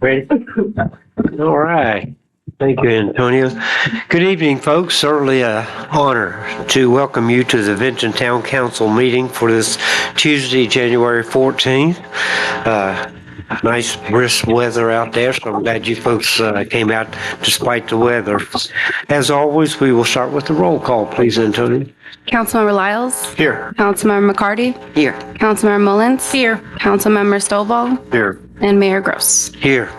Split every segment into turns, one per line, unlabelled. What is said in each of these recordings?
Ready? All right. Thank you, Antonio. Good evening, folks. Certainly an honor to welcome you to the Vinton Town Council meeting for this Tuesday, January 14th. Nice brisk weather out there, so I'm glad you folks came out despite the weather. As always, we will start with the roll call, please, Antonio.
Councilmember Lyles.
Here.
Councilmember McCarty.
Here.
Councilmember Mullins. Here. Councilmember Stovall.
Here.
And Mayor Gross.
Here.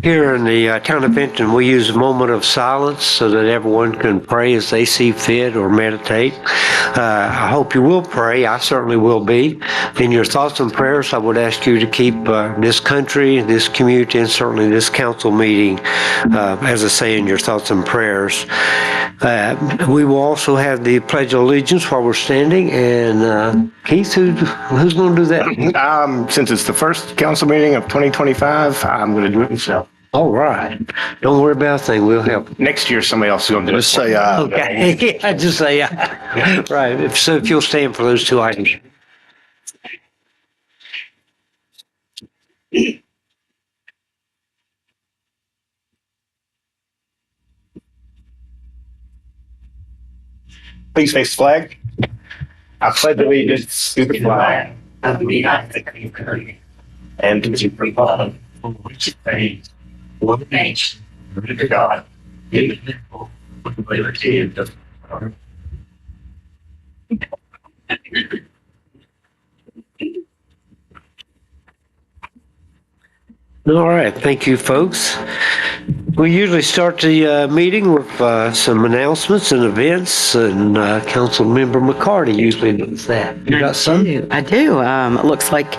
Here in the town of Vinton, we use a moment of silence so that everyone can pray as they see fit or meditate. I hope you will pray. I certainly will be. In your thoughts and prayers, I would ask you to keep this country, this community, and certainly this council meeting, as I say, in your thoughts and prayers. We will also have the Pledge of Allegiance while we're standing. And Keith, who's going to do that?
Since it's the first council meeting of 2025, I'm going to do it myself.
All right. Don't worry about a thing. We'll help.
Next year, somebody else is going to do it.
Just say
Okay. I just say, right. If you'll stand for those two items.
Please face the flag. I pledge allegiance to the flag
of the United States
and to the republic
for which it stands, one nation, under God, indivisible, with liberty and justice for all.
All right. Thank you, folks. We usually start the meeting with some announcements and events, and Council Member McCarty usually does that. You got some?
I do. It looks like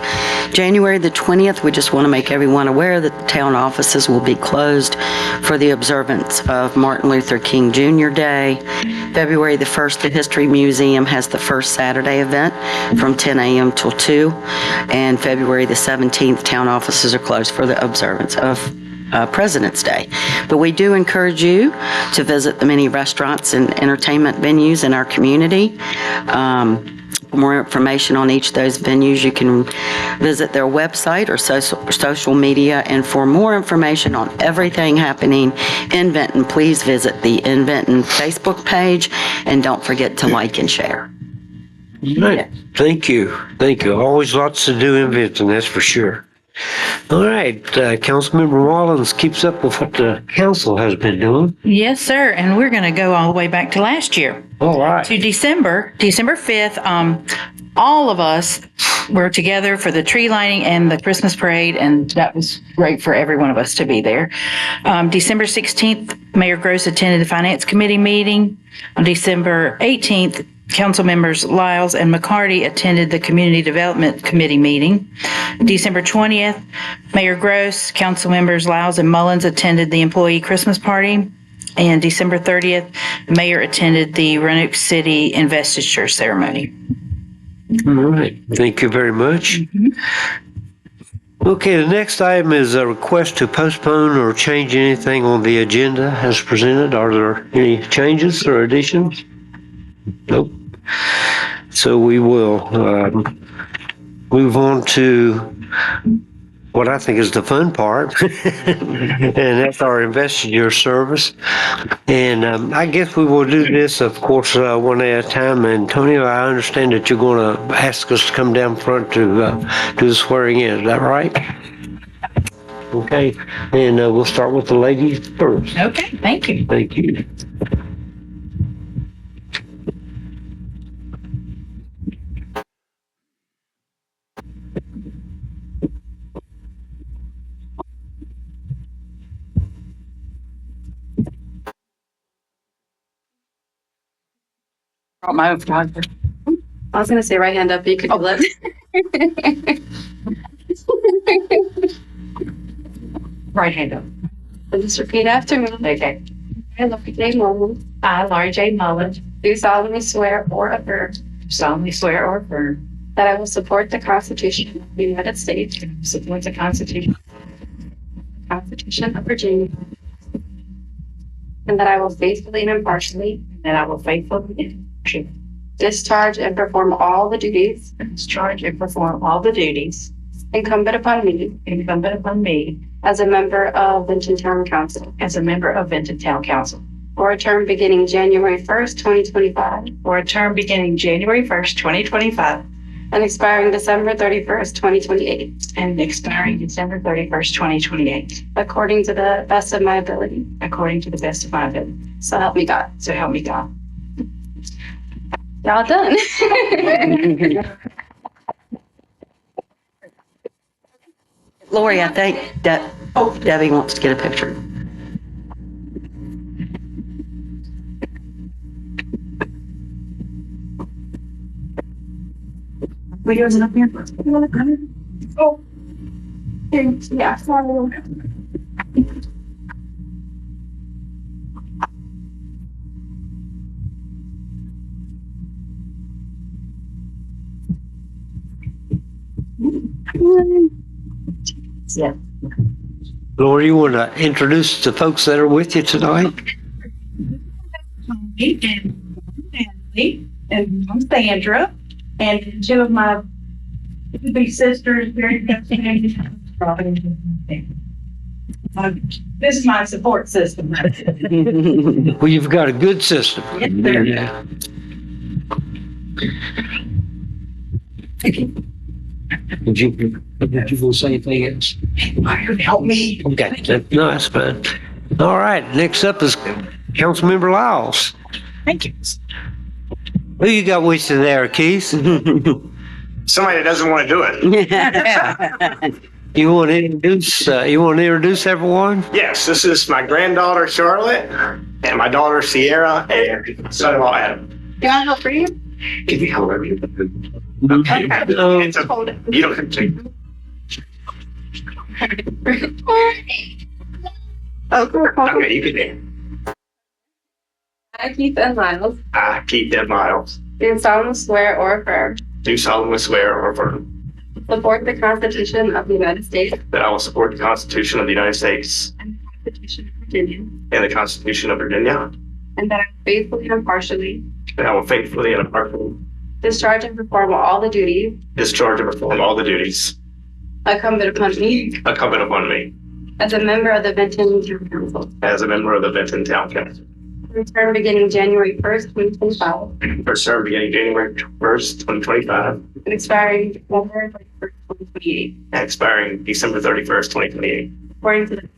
January the 20th, we just want to make everyone aware that the town offices will be closed for the observance of Martin Luther King Jr. Day. February the 1st, the History Museum has the first Saturday event from 10 a.m. till 2. And February the 17th, town offices are closed for the observance of President's Day. But we do encourage you to visit the many restaurants and entertainment venues in our community. For more information on each of those venues, you can visit their website or social media. And for more information on everything happening in Vinton, please visit the In Vinton Facebook page, and don't forget to like and share.
Right. Thank you. Thank you. Always lots to do in Vinton, that's for sure. All right, Councilmember Mullins keeps up with what the council has been doing.
Yes, sir. And we're going to go all the way back to last year.
All right.
To December 5th. All of us were together for the tree lighting and the Christmas parade, and that was great for every one of us to be there. December 16th, Mayor Gross attended the Finance Committee meeting. On December 18th, Council members Lyles and McCarty attended the Community Development Committee meeting. December 20th, Mayor Gross, Council members Lyles and Mullins attended the Employee Christmas Party. And December 30th, the Mayor attended the Roanoke City Investiture Ceremony.
All right. Thank you very much. Okay, the next item is a request to postpone or change anything on the agenda as presented. Are there any changes or additions? Nope. So we will move on to what I think is the fun part, and that's our investiture service. And I guess we will do this, of course, one at a time. Antonio, I understand that you're going to ask us to come down front to do the swearing in. Is that right? Okay. And we'll start with the ladies first.
Okay, thank you.
Thank you.
My own photographer.
I was going to say right hand up, you could do left.
Right hand up.
Just repeat after me.
Okay.
I, Laura J. Mullins,
I, Laura J. Mullins,
do solemnly swear or affirm
solemnly swear or affirm
that I will support the Constitution of the United States,
support the Constitution
Constitution of Virginia, and that I will faithfully and impartially
that I will faithfully and
discharge and perform all the duties
discharge and perform all the duties
incumbent upon me
incumbent upon me
as a member of Benton Town Council
as a member of Benton Town Council
for a term beginning January 1st, 2025
for a term beginning January 1st, 2025
and expiring December 31st, 2028,
and expiring December 31st, 2028,
according to the best of my ability.
according to the best of my ability.
So help me God.
So help me God.
Y'all done.
Lori, I think that, Debbie wants to get a picture.
We goes up here.
Oh. Yeah, sorry.
Yeah.
Laura, you want to introduce the folks that are with you tonight?
And Natalie, and I'm Sandra, and two of my big sisters, very good friends. This is my support system.
Well, you've got a good system.
Yes, sir.
Yeah. Did you want to say anything else?
Help me.
Okay, no, that's fine. All right, next up is Councilmember Lyles.
Thank you.
Who you got with you there, Keith?
Somebody that doesn't want to do it.
You want to introduce everyone?
Yes, this is my granddaughter Charlotte and my daughter Sierra and son-in-law Adam.
You want help for you?
Give me however you
Okay.
It's a,
Hold it.
you don't have to.
Oh, cool.
Okay, you can name.
I, Keith and Lyles,
I, Keith Deb Miles,
do solemnly swear or affirm
do solemnly swear or affirm
support the Constitution of the United States
that I will support the Constitution of the United States
and the Constitution of Virginia,
and the Constitution of Virginia,
and that I will faithfully and impartially
that I will faithfully and impartially
discharge and perform all the duties
discharge and perform all the duties
incumbent upon me
incumbent upon me
as a member of the Benton Town Council
as a member of the Benton Town Council.
for a term beginning January 1st, 2025
For term beginning January 1st, 2025,
and expiring December 31st, 2028,
and expiring December 31st, 2028,
according to the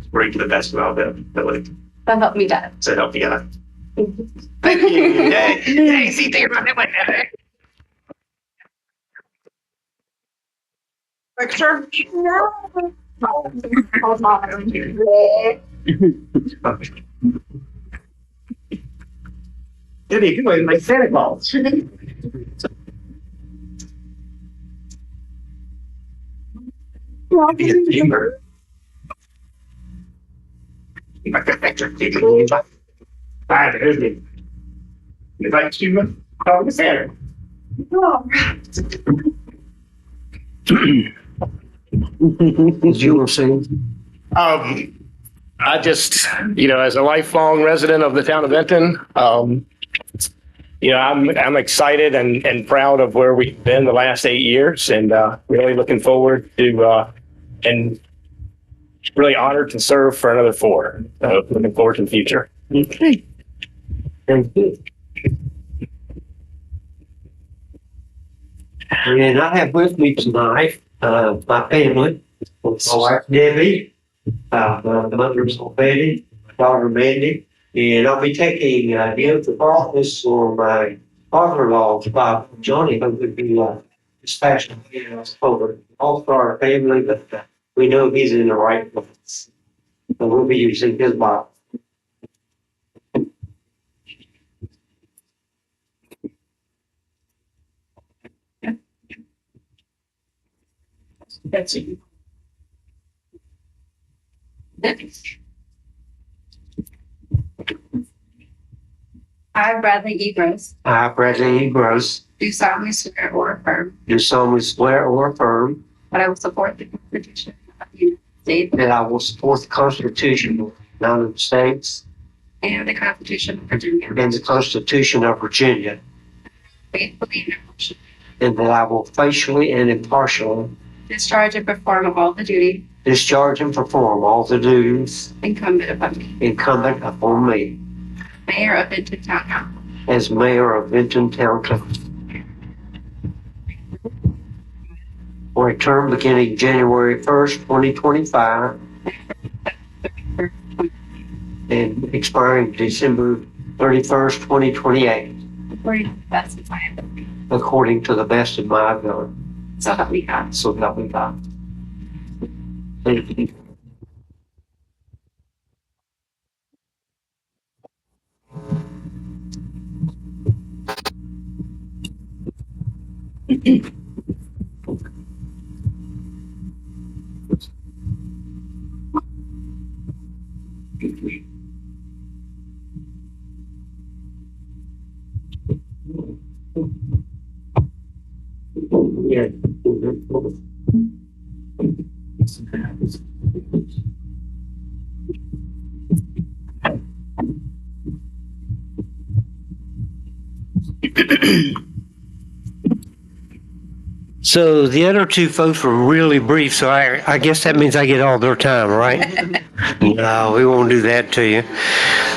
according to the best of my ability.
so help me God.
So help me God. Thank you. Yay. Yay. See, take my name.
Picture?
Diddy, you look like Santa Claus. Be a chamber. Hi, there's me. If I you, call me Santa.
Did you want to say?
I just, as a lifelong resident of the town of Benton, I'm excited and proud of where we've been the last 8 years, and really looking forward to and really honored to serve for another 4. So looking forward to the future.
Okay. Very good. And I have with me tonight, my family, my wife Debbie, the mother-in-law Betty, my daughter Mandy, and I'll be taking the oath of office for my father-in-law, Johnny, who would be dispassionate over all for our family, but we know he's in the right place. So we'll be using his Bible.
That's it.
I, Bradley E. Gross,
I, President E. Gross,
do solemnly swear or affirm
do solemnly swear or affirm
that I will support the Constitution of the United States
that I will support the Constitution of the United States
and the Constitution of Virginia,
and the Constitution of Virginia,
faithfully and impartially
and that I will faithfully and impartially
discharge and perform all the duties
discharge and perform all the duties
incumbent upon me,
incumbent upon me
Mayor of Benton Town Council.
as mayor of Benton Town Council for a term beginning January 1st, 2025 and expiring December 31st, 2028,
According to the best of my ability.
according to the best of my ability.
So help me God.
So help me God. Thank you. Yeah. So the other two folks were really brief, so I guess that means I get all their time, right? No, we won't do that to you.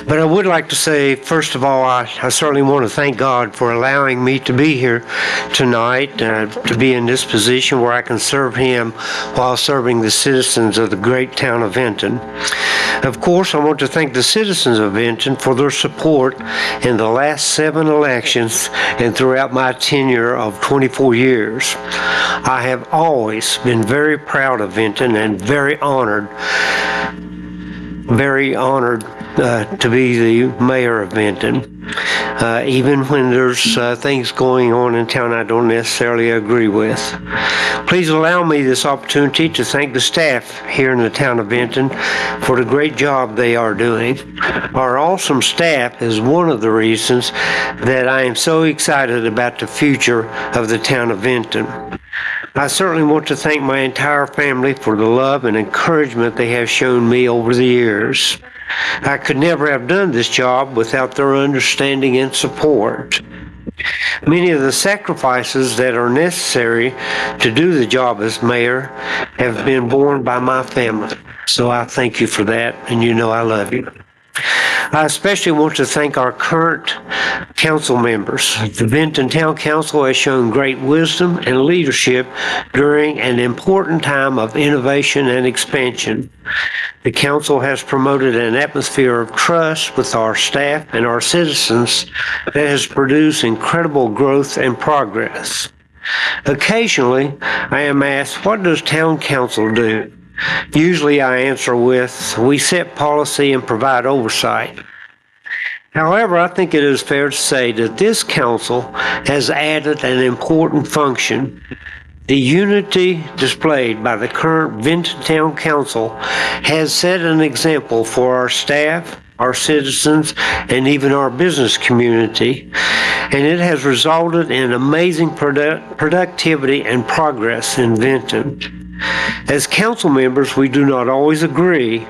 But I would like to say, first of all, I certainly want to thank God for allowing me to be here tonight, to be in this position where I can serve Him while serving the citizens of the great town of Benton. Of course, I want to thank the citizens of Benton for their support in the last 7 elections and throughout my tenure of 24 years. I have always been very proud of Benton and very honored to be the mayor of Benton, even when there's things going on in town I don't necessarily agree with. Please allow me this opportunity to thank the staff here in the town of Benton for the great job they are doing. Our awesome staff is one of the reasons that I am so excited about the future of the town of Benton. I certainly want to thank my entire family for the love and encouragement they have shown me over the years. I could never have done this job without their understanding and support. Many of the sacrifices that are necessary to do the job as mayor have been borne by my family. So I thank you for that, and you know I love you. I especially want to thank our current council members. The Benton Town Council has shown great wisdom and leadership during an important time of innovation and expansion. The council has promoted an atmosphere of trust with our staff and our citizens that has produced incredible growth and progress. Occasionally, I am asked, what does town council do? Usually I answer with, we set policy and provide oversight. However, I think it is fair to say that this council has added an important function. The unity displayed by the current Benton Town Council has set an example for our staff, our citizens, and even our business community, and it has resulted in amazing productivity and progress in Benton. As council members, we do not always agree,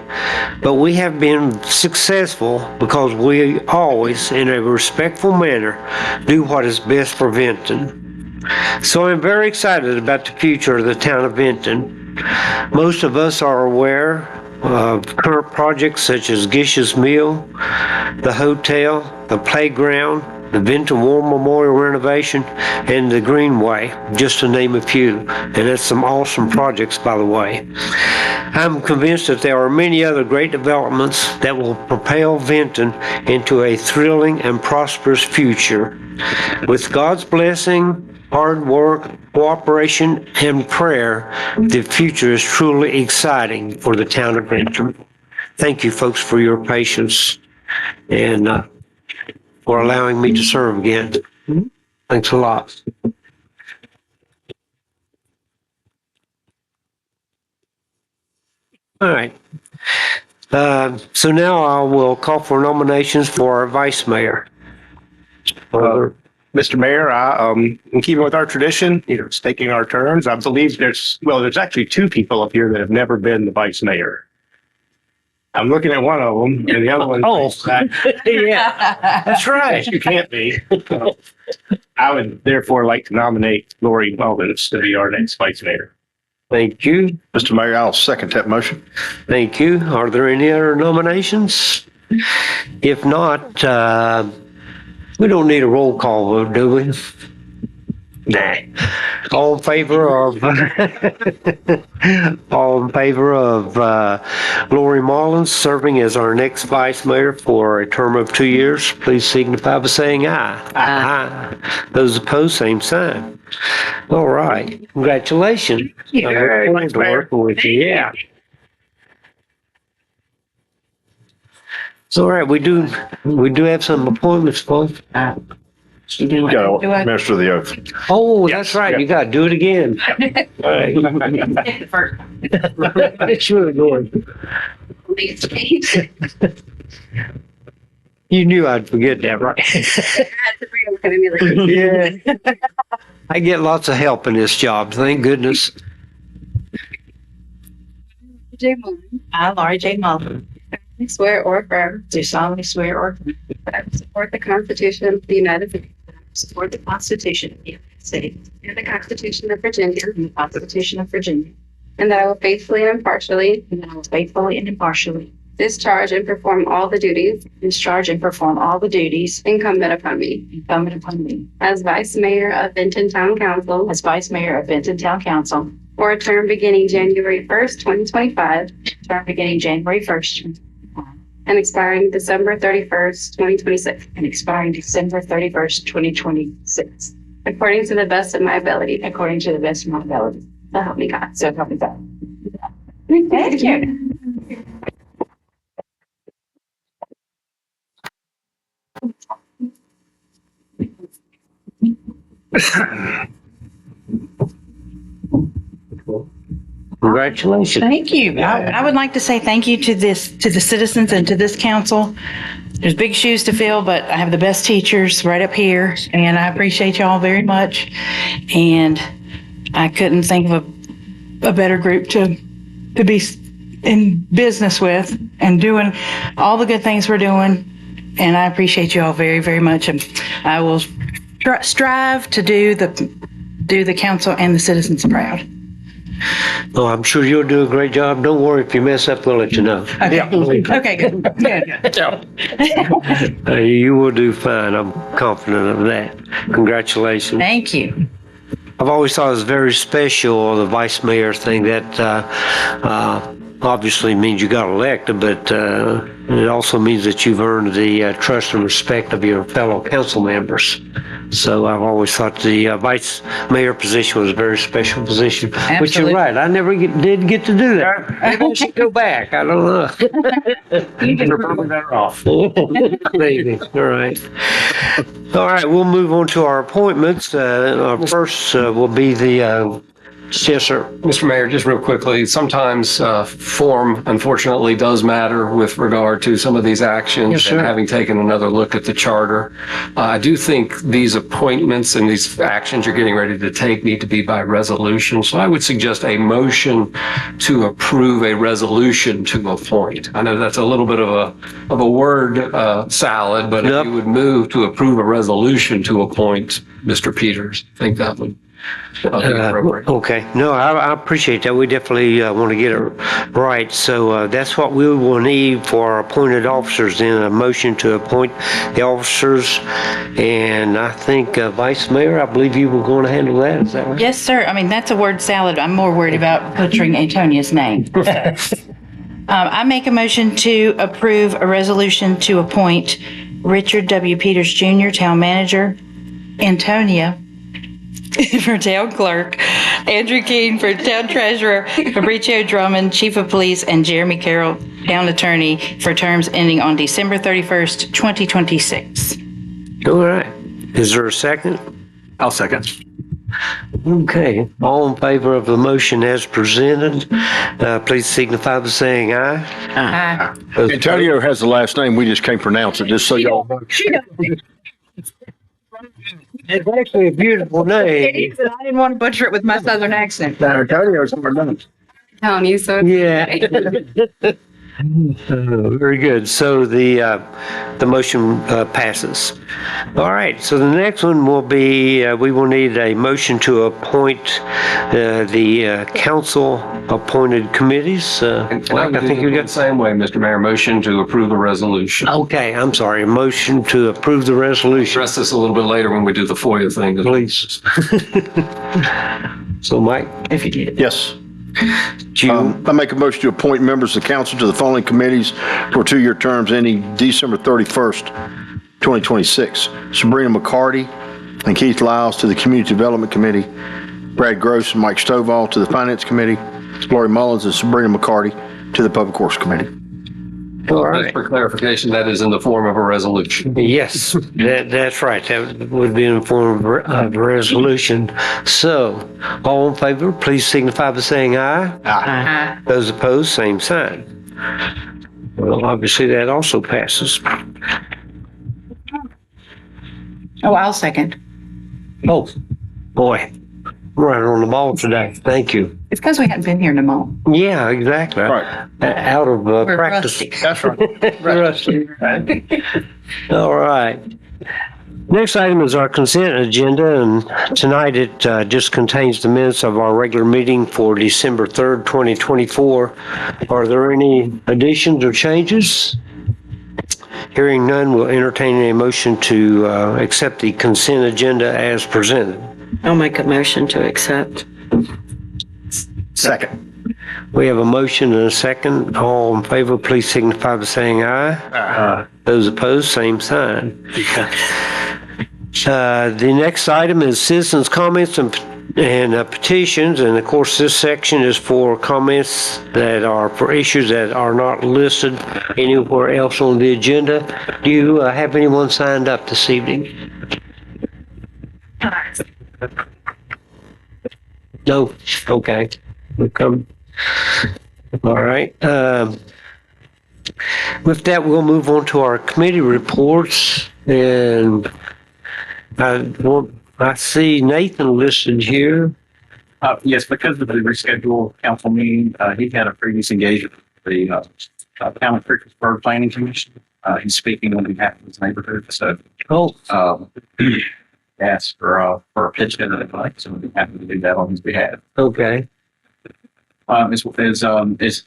but we have been successful because we always, in a respectful manner, do what is best for Benton. So I'm very excited about the future of the town of Benton. Most of us are aware of current projects such as Gish's Mill, the hotel, the playground, the Benton War Memorial renovation, and the Greenway, just to name a few. And that's some awesome projects, by the way. I'm convinced that there are many other great developments that will propel Benton into a thrilling and prosperous future. With God's blessing, hard work, cooperation, and prayer, the future is truly exciting for the town of Benton. Thank you, folks, for your patience and for allowing me to serve again. Thanks a lot. All right. So now I will call for nominations for our vice mayor.
Mr. Mayor, in keeping with our tradition, it's taking our turns. I believe there's actually 2 people up here that have never been the vice mayor. I'm looking at one of them, and the other one.
Oh, yeah, that's right.
You can't be. I would therefore like to nominate Lori Mullins to be our next vice mayor.
Thank you.
Mr. Mayor, I'll second that motion.
Thank you. Are there any other nominations? If not, we don't need a roll call vote, do we? Nah. All in favor of, all in favor of Lori Mullins serving as our next vice mayor for a term of 2 years, please signify by saying aye. Aye. Those opposed, same sign. All right. Congratulations.
you.
I look forward to working with you. Yeah. All right, we do have some appointments, folks.
You do it.
Got
Do I-
to administer the oath.
Oh,
Yes,
that's right.
yeah.
You got to do it again. All right. It's really good. You knew I'd forget that, right? Yeah. I get lots of help in this job. Thank goodness.
I, Laurie J. Mullen,
I swear or affirm
do solemnly swear or affirm
that I will support the Constitution of the United States
support the Constitution of the United States
and the Constitution of Virginia,
and the Constitution of Virginia,
and that I will faithfully and impartially
and that I will faithfully and impartially
discharge and perform all the duties
discharge and perform all the duties
incumbent upon me
incumbent upon me
as Vice Mayor of Benton Town Council
as Vice Mayor of Benton Town Council,
for a term beginning January 1st, 2025,
term beginning January 1st
and expiring December 31st, 2026,
and expiring December 31st, 2026,
according to the best of my ability.
according to the best of my ability.
So help me God.
So help me God. Thank you.
Congratulations.
Thank you. I would like to say thank you to the citizens and to this council. There's big shoes to fill, but I have the best teachers right up here, and I appreciate y'all very much. And I couldn't think of a better group to be in business with and doing all the good things we're doing. And I appreciate you all very, very much. And I will strive to do the council and the citizens proud.
Oh, I'm sure you'll do a great job. Don't worry if you mess up, we'll let you know.
Okay, okay, good.
You will do fine. I'm confident of that. Congratulations.
Thank you.
I've always thought it was very special, the vice mayor thing. That obviously means you got elected, but it also means that you've earned the trust and respect of your fellow council members. So I've always thought the vice mayor position was a very special position. But
Absolutely.
you're right, I never did get to do that. Maybe I should go back. I don't know.
You're probably better off.
Maybe. All right. All right, we'll move on to our appointments. Our first will be the, yes, sir.
Mr. Mayor, just real quickly, sometimes form unfortunately does matter with regard to some of these actions.
Yes, sir.
And having taken another look at the charter, I do think these appointments and these actions you're getting ready to take need to be by resolution. So I would suggest a motion to approve a resolution to appoint. I know that's a little bit of a word salad, but
Yep.
if you would move to approve a resolution to appoint Mr. Peters, I think that would be appropriate.
Okay, no, I appreciate that. We definitely want to get it right. So that's what we will need for our appointed officers, then a motion to appoint the officers. And I think Vice Mayor, I believe you were going to handle that. Is that right?
Yes, sir. I mean, that's a word salad. I'm more worried about butchering Antonia's name. I make a motion to approve a resolution to appoint Richard W. Peters Jr., Town Manager, Antonia for Town Clerk, Andrew Keene for Town Treasurer, Fabricio Drummond, Chief of Police, and Jeremy Carroll, Town Attorney, for terms ending on December 31st, 2026.
All right. Is there a second?
I'll second.
Okay. All in favor of the motion as presented, please signify by saying aye.
Aye.
Antonio has the last name. We just can't pronounce it, just so y'all know.
It's actually a beautiful name.
I didn't want to butcher it with my southern accent.
Antonio's hard name.
Telling you, so
Yeah. Very good. So the motion passes. All right. So the next one will be, we will need a motion to appoint the council-appointed committees.
And I
Mike, I think you
the
got.
same way, Mr. Mayor, motion to approve the resolution.
Okay, I'm sorry. A motion to approve the resolution,
Address this a little bit later when we do the FOIA thing.
please. So, Mike,
If you did.
Yes.
do you,
I make a motion to appoint members of the council to the following committees for 2-year terms ending December 31st, 2026. Sabrina McCarty and Keith Lyles to the Community Development Committee. Brad Gross and Mike Stovall to the Finance Committee. Lori Mullins and Sabrina McCarty to the Public Works Committee.
all
Just
right.
for clarification, that is in the form of a resolution.
Yes, that's right. That would be in the form of a resolution. So, all in favor, please signify by saying aye. Those opposed, same sign. Well, obviously, that also passes.
Oh, I'll second.
Oh, boy, we're right on the ball today. Thank you.
It's because we hadn't been here in a moment.
Yeah, exactly.
Right.
Out of
We're
practice.
rusty.
That's right.
Rusty. All right. Next item is our consent agenda, and tonight it just contains the minutes of our regular meeting for December 3rd, 2024. Are there any additions or changes? Hearing none, we'll entertain a motion to accept the consent agenda as presented.
I'll make a motion to accept.
Second.
We have a motion and a second. All in favor, please signify by saying aye. Those opposed, same sign. The next item is citizens' comments and petitions, and of course, this section is for comments that are for issues that are not listed anywhere else on the agenda. Do you have anyone signed up this evening? No? Okay. We'll come. All right. With that, we'll move on to our committee reports, and I see Nathan listed here.
Yes, because of the rescheduled council meeting, he had a previous engagement with the Town of Fredericksburg Planning Commission. He's speaking on behalf of his neighborhood, so
Oh,
he asked for a pitch in the night, so we'd be happy to do that on his behalf.
okay.
As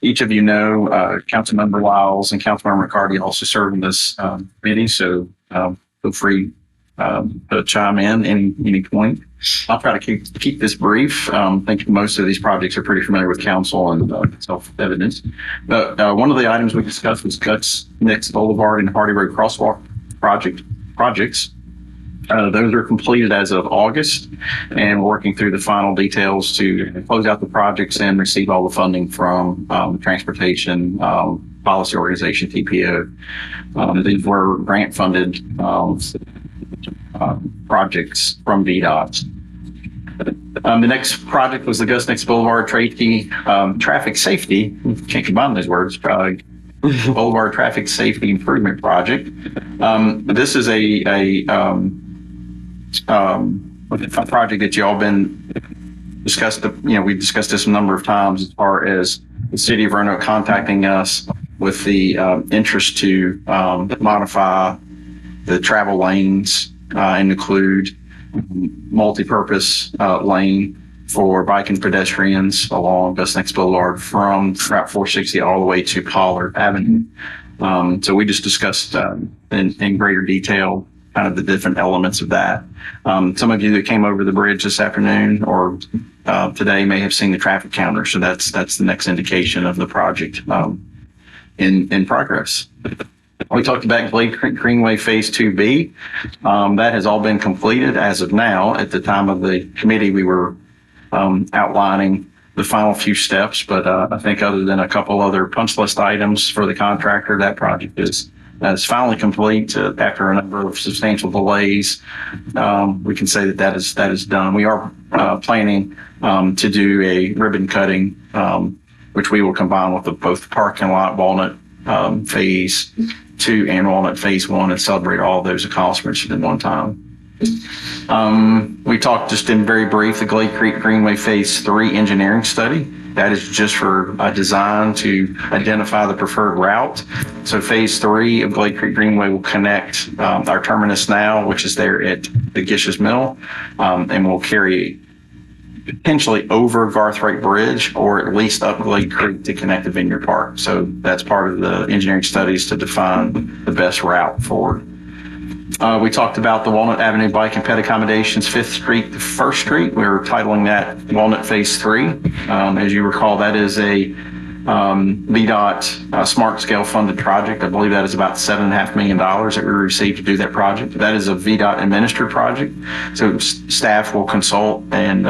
each of you know, Councilmember Lyles and Councilmember McCarty also serve in this committee, so feel free to chime in any point. I'll try to keep this brief. I think most of these projects are pretty familiar with council and self-evident. But one of the items we discussed was Guts Nix Boulevard and Hardy Road Crosswalk projects. Those are completed as of August, and we're working through the final details to close out the projects and receive all the funding from Transportation Policy Organization, TPO. These were grant-funded projects from VDOT. The next project was the Gus Nix Boulevard Traffic Safety, can't combine those words, Boulevard Traffic Safety Improvement Project. This is a project that y'all been discussed. We've discussed this a number of times as far as the city of Roanoke contacting us with the interest to modify the travel lanes and include multi-purpose lane for bike and pedestrians along Gus Nix Boulevard from Route 460 all the way to Pollard Avenue. So we just discussed in greater detail kind of the different elements of that. Some of you that came over the bridge this afternoon or today may have seen the traffic counter. So that's the next indication of the project in progress. We talked about Glade Creek Greenway Phase 2B. That has all been completed as of now. At the time of the committee, we were outlining the final few steps, but I think other than a couple other punch list items for the contractor, that project is finally complete after a number of substantial delays. We can say that is done. We are planning to do a ribbon cutting, which we will combine with both parking lot Walnut Phase 2 and Walnut Phase 1 and celebrate all those accomplishments at one time. We talked just in very brief, the Glade Creek Greenway Phase 3 engineering study. That is just for a design to identify the preferred route. So Phase 3 of Glade Creek Greenway will connect our terminus now, which is there at the Gish's Mill, and will carry potentially over Garthwaite Bridge or at least up Glade Creek to connect to Vineyard Park. So that's part of the engineering studies to define the best route forward. We talked about the Walnut Avenue Bike and Pet Accommodations, 5th Street to 1st Street. We were titling that Walnut Phase 3. As you recall, that is a VDOT Smart Scale funded project. I believe that is about $7.5 million that we received to do that project. That is a VDOT administered project. So staff will consult and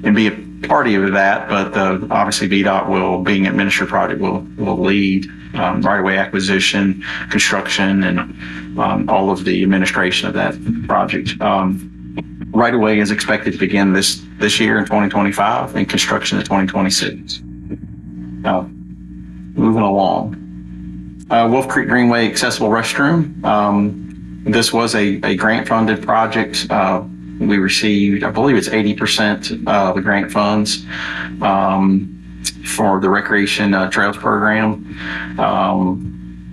be a party of that, but obviously VDOT will, being an administered project, will lead right-of-way acquisition, construction, and all of the administration of that project. Right-of-way is expected to begin this year in 2025 and construction in 2026. Moving along. Wolf Creek Greenway accessible restroom. This was a grant-funded project. We received, I believe it's 80% of the grant funds for the Recreation Trails Program.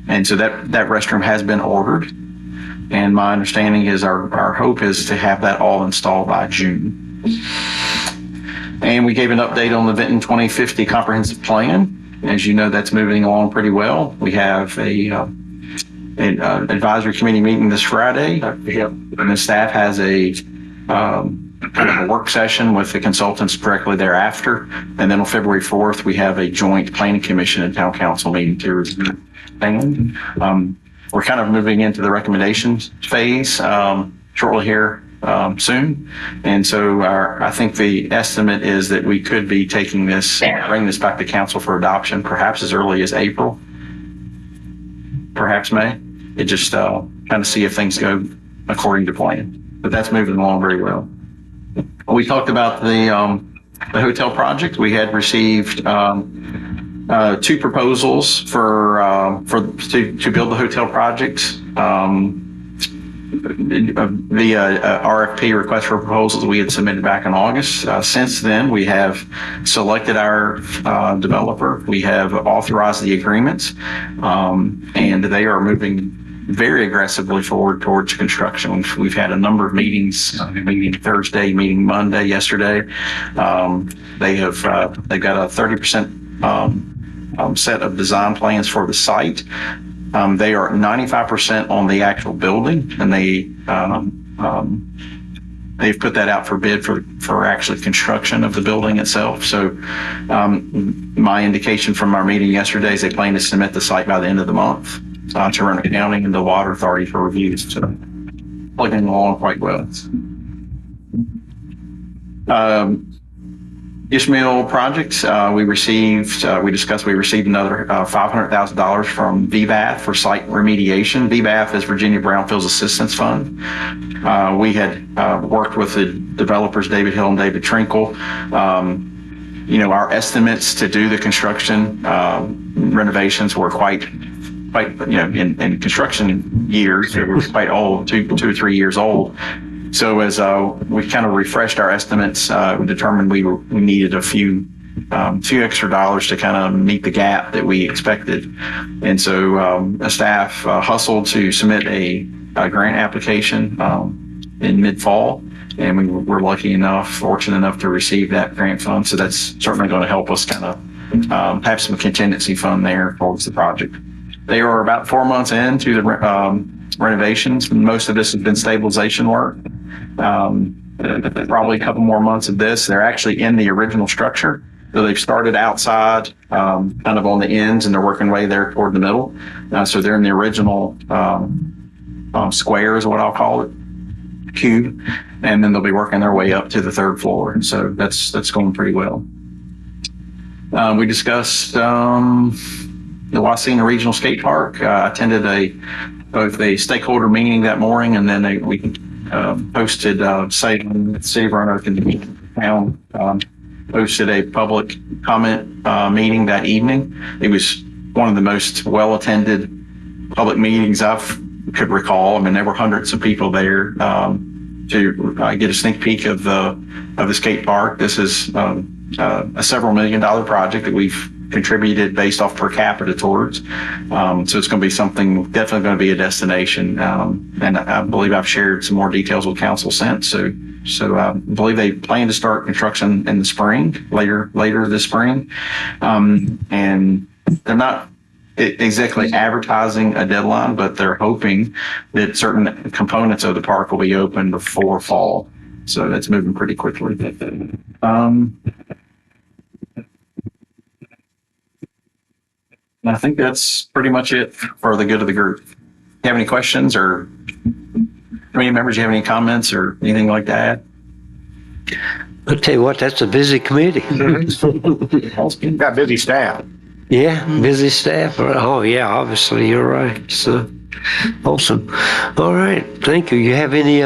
And so that restroom has been ordered. And my understanding is our hope is to have that all installed by June. And we gave an update on the Vinton 2050 comprehensive plan. As you know, that's moving along pretty well. We have an advisory committee meeting this Friday. And the staff has a kind of a work session with the consultants directly thereafter. And then on February 4th, we have a joint planning commission and town council meeting to review things. We're kind of moving into the recommendations phase shortly here soon. And so I think the estimate is that we could be taking this, bring this back to council for adoption, perhaps as early as April, perhaps May. It just kind of see if things go according to plan. But that's moving along very well. We talked about the hotel project. We had received 2 proposals to build the hotel project. The RFP, request for proposals, we had submitted back in August. Since then, we have selected our developer. We have authorized the agreements, and they are moving very aggressively forward towards construction. We've had a number of meetings, meeting Thursday, meeting Monday, yesterday. They've got a 30% set of design plans for the site. They are 95% on the actual building, and they've put that out for bid for actually construction of the building itself. So my indication from our meeting yesterday is they plan to submit the site by the end of the month to Roanoke County and the Water Authority for reviews. So plugging along quite well. Ishmael project, we received another $500,000 from VBAF for site remediation. VBAF is Virginia Brownfields Assistance Fund. We had worked with the developers, David Hill and David Trinkle. Our estimates to do the construction renovations were quite in construction years, it was quite old, 2 or 3 years old. So as we kind of refreshed our estimates, we determined we needed a few extra dollars to kind of meet the gap that we expected. And so staff hustled to submit a grant application in mid-fall. And we were fortunate enough to receive that grant fund. So that's certainly going to help us kind of have some contingency fund there towards the project. They are about 4 months into the renovations. Most of this has been stabilization work. Probably a couple more months of this. They're actually in the original structure. So they've started outside, kind of on the ends, and they're working way there toward the middle. So they're in the original square is what I'll call it, cube. And then they'll be working their way up to the 3rd floor. So that's going pretty well. We discussed the Wasena Regional Skate Park. I attended both a stakeholder meeting that morning, and then we hosted City of Roanoke and the town hosted a public comment meeting that evening. It was one of the most well-attended public meetings I've could recall. I mean, there were hundreds of people there to get a sneak peek of the skate park. This is a several $1 million project that we've contributed based off per capita towards. So it's going to be something, definitely going to be a destination. And I believe I've shared some more details with council since. So I believe they plan to start construction in the spring, later this spring. And they're not exactly advertising a deadline, but they're hoping that certain components of the park will be open before fall. So that's moving pretty quickly. And I think that's pretty much it for the good of the group. You have any questions, or committee members, you have any comments or anything like that?
I'll tell you what, that's a busy committee.
Got busy staff.
Yeah, busy staff. Oh, yeah, obviously, you're right. So, awesome. All right, thank you. You have any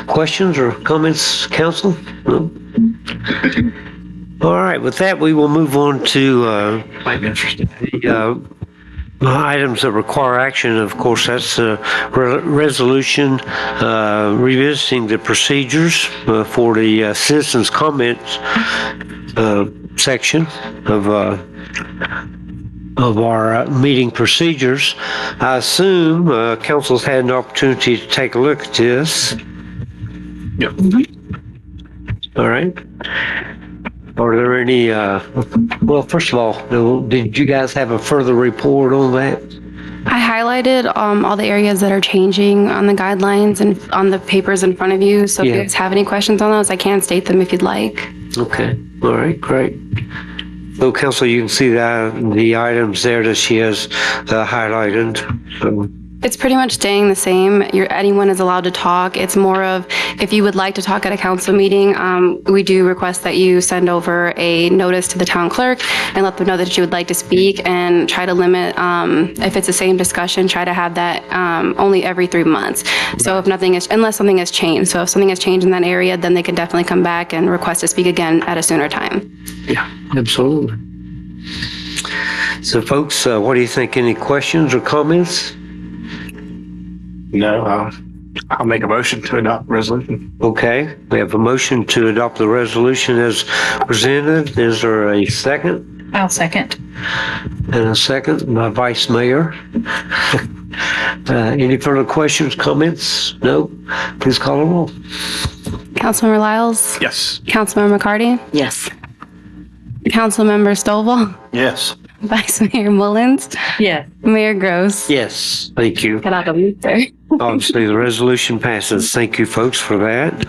questions or comments, council? No? All right, with that, we will move on to
Might be interesting.
the items that require action. Of course, that's a resolution revisiting the procedures for the citizens' comments section of our meeting procedures. I assume council's had an opportunity to take a look at this.
Yep.
All right. Are there any, well, first of all, did you guys have a further report on that?
I highlighted all the areas that are changing on the guidelines and on the papers in front of you. So if
Yeah.
you guys have any questions on those, I can state them if you'd like.
Okay, all right, great. So, council, you can see the items there that she has highlighted. So,
It's pretty much staying the same. Anyone is allowed to talk. It's more of, if you would like to talk at a council meeting, we do request that you send over a notice to the town clerk and let them know that you would like to speak, and try to limit, if it's the same discussion, try to have that only every 3 months. So if unless something has changed. So if something has changed in that area, then they can definitely come back and request to speak again at a sooner time.
yeah, absolutely. So, folks, what do you think? Any questions or comments?
No, I'll make a motion to adopt resolution.
Okay, we have a motion to adopt the resolution as presented. Is there a second?
I'll second.
And a second by Vice Mayor. Any further questions, comments? No? Please call a roll.
Councilmember Lyles?
Yes.
Councilmember McCarty?
Yes.
Councilmember Stovall?
Yes.
Vice Mayor Mullins?
Yes.
Mayor Gross?
Yes, thank you.
Get out of mute there.
Obviously, the resolution passes. Thank you, folks, for that.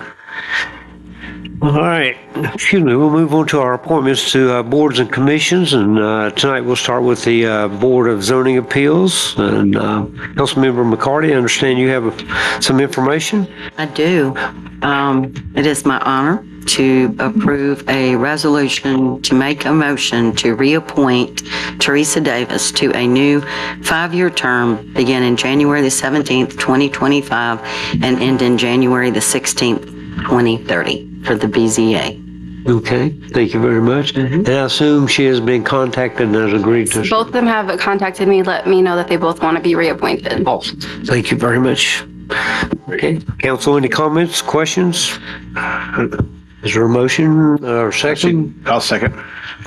All right, excuse me, we'll move on to our appointments to boards and commissions, and tonight we'll start with the Board of Zoning Appeals. And Councilmember McCarty, I understand you have some information?
I do. It is my honor to approve a resolution to make a motion to reappoint Teresa Davis to a new 5-year term beginning January the 17th, 2025, and ending January the 16th, 2030 for the BZA.
Okay, thank you very much. And I assume she has been contacted and has agreed to.
Both of them have contacted me, let me know that they both want to be reappointed.
Awesome. Thank you very much. Okay, council, any comments, questions? Is there a motion or second?
I'll second.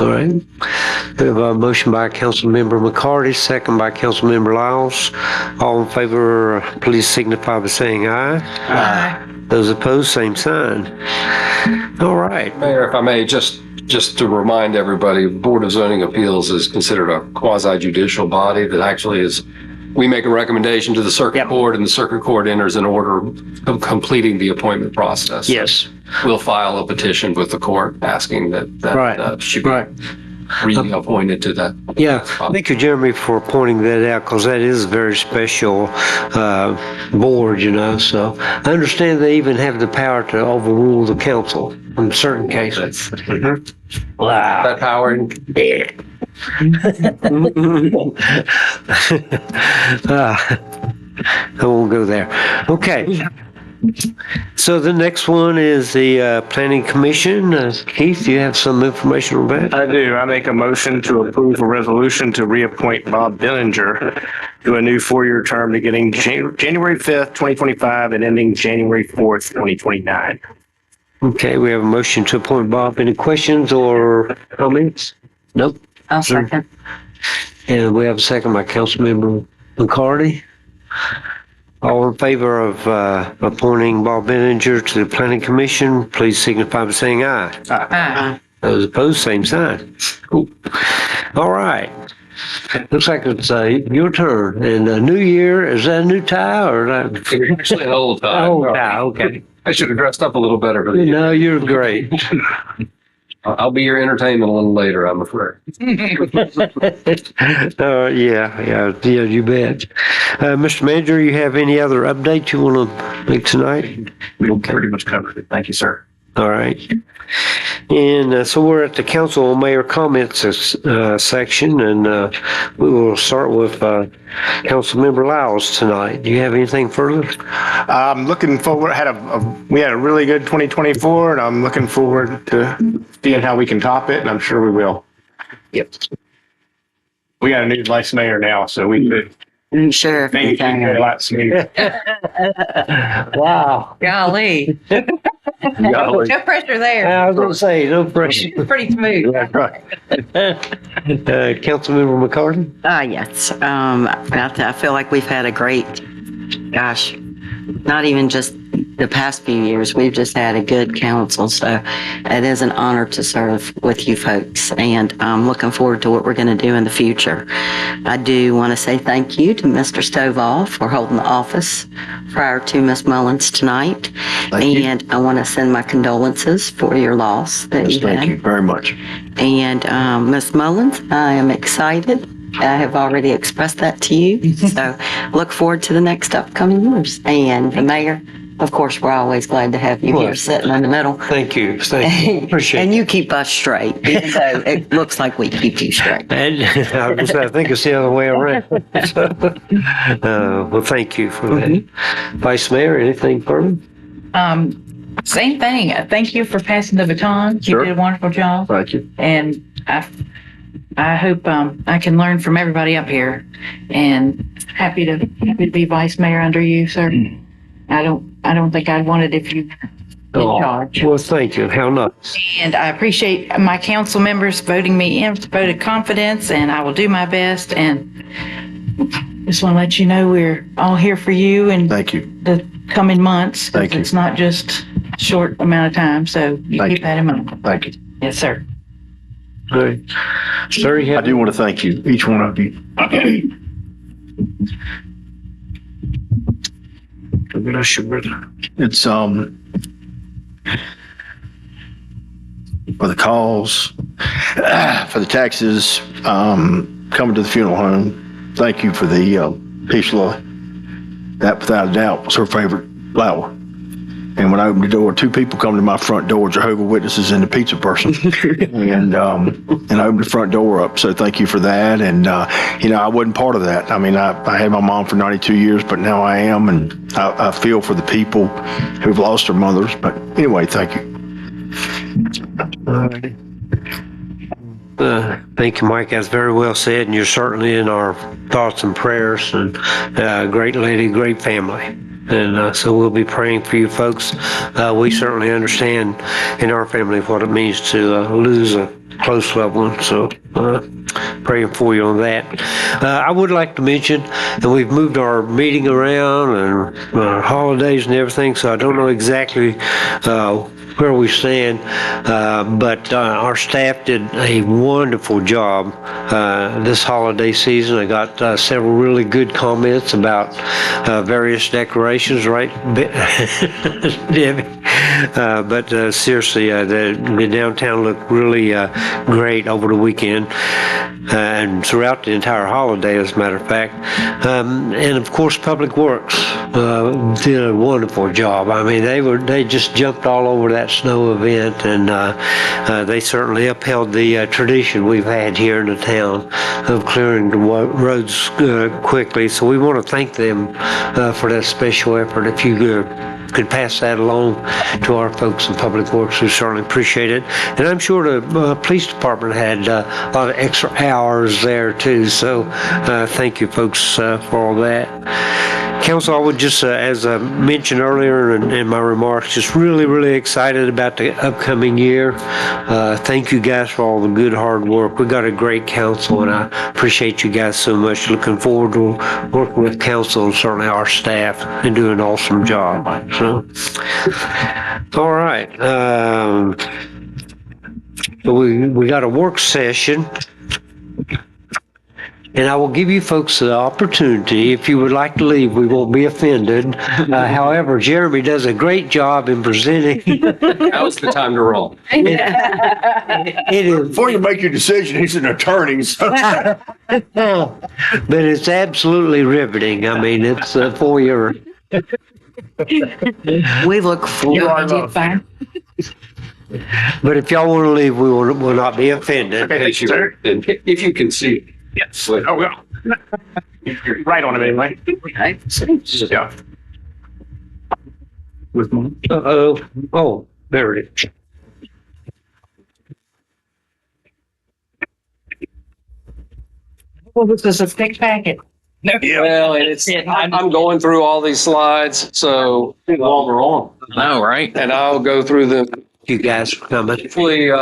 All right. We have a motion by Councilmember McCarty, second by Councilmember Lyles. All in favor, please signify by saying aye.
Aye.
Those opposed, same sign. All right.
Mayor, if I may, just to remind everybody, Board of Zoning Appeals is considered a quasi-judicial body that actually is, we make a recommendation to the circuit court, and the circuit court enters an order of completing the appointment process.
Yes.
We'll file a petition with the court asking that
Right.
she be reappointed to that.
Yeah, thank you, Jeremy, for pointing that out, because that is a very special board, you know, so I understand they even have the power to overrule the council in certain cases. Wow.
That power,
Yeah. I won't go there. Okay. So the next one is the Planning Commission. Keith, you have some information on that?
I do. I make a motion to approve a resolution to reappoint Bob Billinger to a new 4-year term beginning January 5th, 2025 and ending January 4th, 2029.
Okay, we have a motion to appoint Bob. Any questions or comments? Nope.
I'll second.
And we have a second by Councilmember McCarty. All in favor of appointing Bob Benninger to the Planning Commission, please signify by saying aye.
Aye.
Those opposed, same sign. Cool. All right. Looks like it's your turn. And a new year, is that a new tie or is that?
It's actually an old time.
Old tie, okay.
I should have dressed up a little better for the
No, you're great.
I'll be your entertainment a little later, I'm afraid.
Yeah, you bet. Mr. Manager, you have any other updates you want to make tonight?
We pretty much covered it. Thank you, sir.
All right. And so we're at the council mayor comments section, and we will start with Councilmember Lyles tonight. Do you have anything further?
I'm looking forward, we had a really good 2024 and I'm looking forward to seeing how we can top it, and I'm sure we will. Yep. We got a new vice mayor now, so we could
Sure.
make it a lot smoother.
Wow.
Golly.
Golly.
No pressure there.
I was going to say, no pressure.
Pretty smooth.
That's right.
Councilmember McCarty?
Yes. I feel like we've had a great, gosh, not even just the past few years, we've just had a good council. So it is an honor to serve with you folks, and I'm looking forward to what we're going to do in the future. I do want to say thank you to Mr. Stovall for holding the office prior to Ms. Mullins tonight. And I want to send my condolences for your loss that you had.
Thank you very much.
And Ms. Mullins, I am excited. I have already expressed that to you. So look forward to the next upcoming years. And the mayor, of course, we're always glad to have you here sitting in the middle.
Thank you. Appreciate
And
it.
you keep us straight, even though it looks like we keep you straight.
And I think it's the other way around. Well, thank you for that. Vice Mayor, anything further?
Same thing. Thank you for passing the baton.
Sure.
You did a wonderful job.
Thank you.
And I hope I can learn from everybody up here, and happy to be vice mayor under you, sir. I don't think I'd want it if you in charge.
Well, thank you. How nice.
And I appreciate my council members voting me in, voted confidence, and I will do my best. And just want to let you know we're all here for you and
Thank you.
the coming months. 'Cause
Thank you.
It's not just a short amount of time, so you
Thank
keep
you.
that in mind.
Thank you.
Yes, sir.
All right. Sir, you
I
have
do want to thank you, each one of you. It's, for the calls, for the taxes, coming to the funeral home. Thank you for the, peace lily. That without a doubt was her favorite flower. And when I opened the door, 2 people come to my front door, Jehovah's Witnesses and the pizza person. And I opened the front door up. So thank you for that. And, I wasn't part of that. I mean, I had my mom for 92 years, but now I am. And I feel for the people who've lost their mothers. But anyway, thank you.
Thank you, Mike. That's very well said, and you're certainly in our thoughts and prayers. And great lady, great family. And so we'll be praying for you folks. We certainly understand in our family what it means to lose a close loved one. So praying for you on that. I would like to mention that we've moved our meeting around and our holidays and everything, so I don't know exactly where we stand, but our staff did a wonderful job this holiday season. I got several really good comments about various decorations, right, Debbie? But seriously, the downtown looked really great over the weekend and throughout the entire holiday, as a matter of fact. And of course, Public Works did a wonderful job. I mean, they just jumped all over that snow event, and they certainly upheld the tradition we've had here in the town of clearing the roads quickly. So we want to thank them for that special effort. If you could pass that along to our folks in Public Works, we certainly appreciate it. And I'm sure the police department had a lot of extra hours there too. So thank you folks for all that. Council, I would just, as I mentioned earlier in my remarks, just really excited about the upcoming year. Thank you guys for all the good hard work. We got a great council, and I appreciate you guys so much. Looking forward to working with council and certainly our staff and doing an awesome job. So, all right. So we got a work session. And I will give you folks the opportunity, if you would like to leave, we won't be offended. However, Jeremy does a great job in presenting.
Now's the time to roll.
It is,
Before you make your decision, he's an attorney, so.
but it's absolutely riveting. I mean, it's for your.
We look forward to
But if y'all want to leave, we will not be offended.
Okay, thank you, sir.
If you can see.
Yes. Oh, well. You're right on it anyway. Yeah. With mine.
Uh-oh. Oh, there it is.
Well, this is a thick packet.
Well, I'm going through all these slides, so while we're on.
No, right?
And I'll go through them
You guys for coming.
hopefully,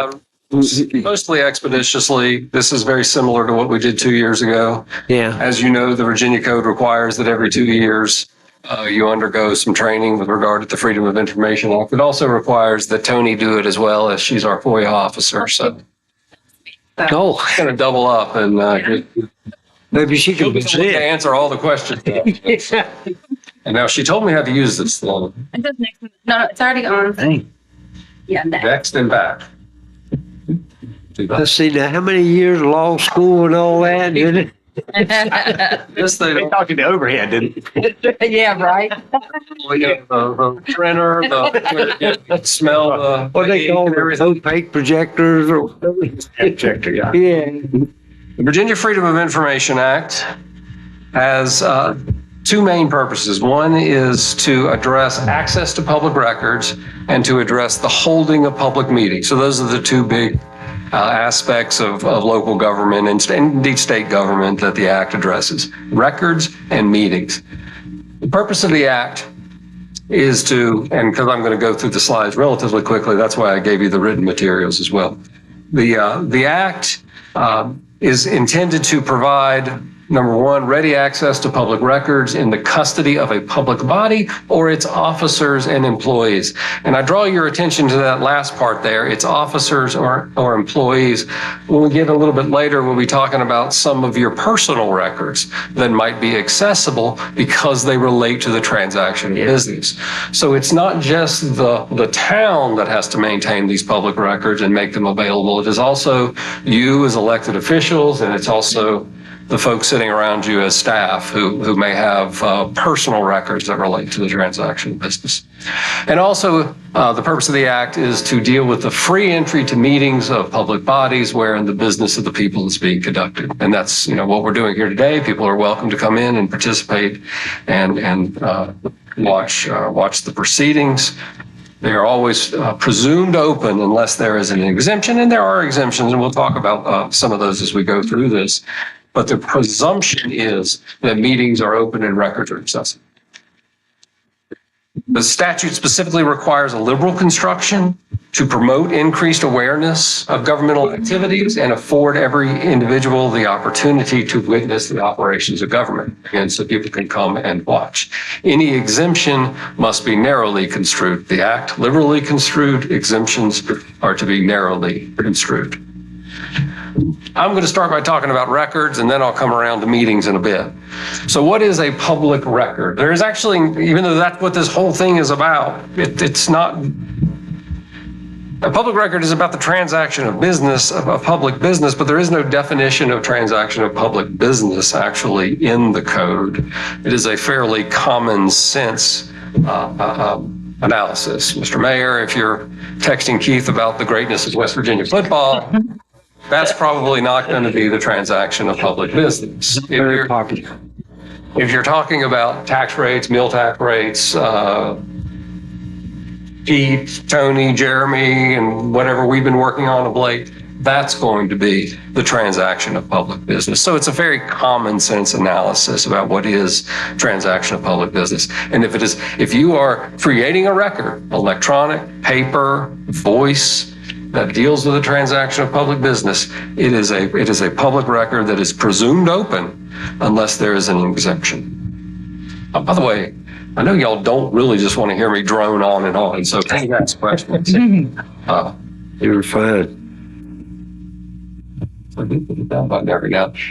mostly expeditiously. This is very similar to what we did 2 years ago.
Yeah.
As you know, the Virginia Code requires that every 2 years you undergo some training with regard to the Freedom of Information Act. It also requires that Tony do it as well, as she's our FOIA officer. So
Oh,
it's going to double up, and
maybe she
she'll
can
be able to
present.
answer all the questions. And now she told me how to use this thing.
No, it's already on. Yeah, next.
Next and back.
Let's see now, how many years of law school and all that? Did it?
This thing.
They talking to overhead, didn't
Yeah, right.
The printer, the smell, the.
What they call it, opaque projectors or?
Projector, yeah.
Yeah.
The Virginia Freedom of Information Act has two main purposes. One is to address access to public records and to address the holding of public meetings. So those are the two big aspects of local government and indeed state government that the Act addresses: records and meetings. The purpose of the Act is to, and because I'm going to go through the slides relatively quickly, that's why I gave you the written materials as well. The Act is intended to provide, number one, ready access to public records in the custody of a public body or its officers and employees. And I draw your attention to that last part there, its officers or employees. When we get a little bit later, we'll be talking about some of your personal records that might be accessible because they relate to the transaction of business. So it's not just the town that has to maintain these public records and make them available. It is also you as elected officials, and it's also the folks sitting around you as staff who may have personal records that relate to the transaction of business. And also, the purpose of the Act is to deal with the free entry to meetings of public bodies wherein the business of the people is being conducted. And that's, what we're doing here today. People are welcome to come in and participate and watch the proceedings. They are always presumed open unless there is an exemption, and there are exemptions, and we'll talk about some of those as we go through this. But the presumption is that meetings are open and records are accessible. The statute specifically requires a liberal construction to promote increased awareness of governmental activities and afford every individual the opportunity to witness the operations of government, again, so people can come and watch. Any exemption must be narrowly construed. The Act liberally construed, exemptions are to be narrowly construed. I'm going to start by talking about records, and then I'll come around to meetings in a bit. So what is a public record? There is actually, even though that's what this whole thing is about, it's not. A public record is about the transaction of business, of public business, but there is no definition of transaction of public business actually in the code. It is a fairly common sense analysis. Mr. Mayor, if you're texting Keith about the greatness of West Virginia football, that's probably not going to be the transaction of public business.
Very popular.
If you're talking about tax rates, meal tax rates, Pete, Tony, Jeremy, and whatever we've been working on of late, that's going to be the transaction of public business. So it's a very common sense analysis about what is transaction of public business. And if you are creating a record, electronic, paper, voice, that deals with a transaction of public business, it is a public record that is presumed open unless there is an exemption. By the way, I know y'all don't really just want to hear me drone on and on, so please ask questions.
You're fine.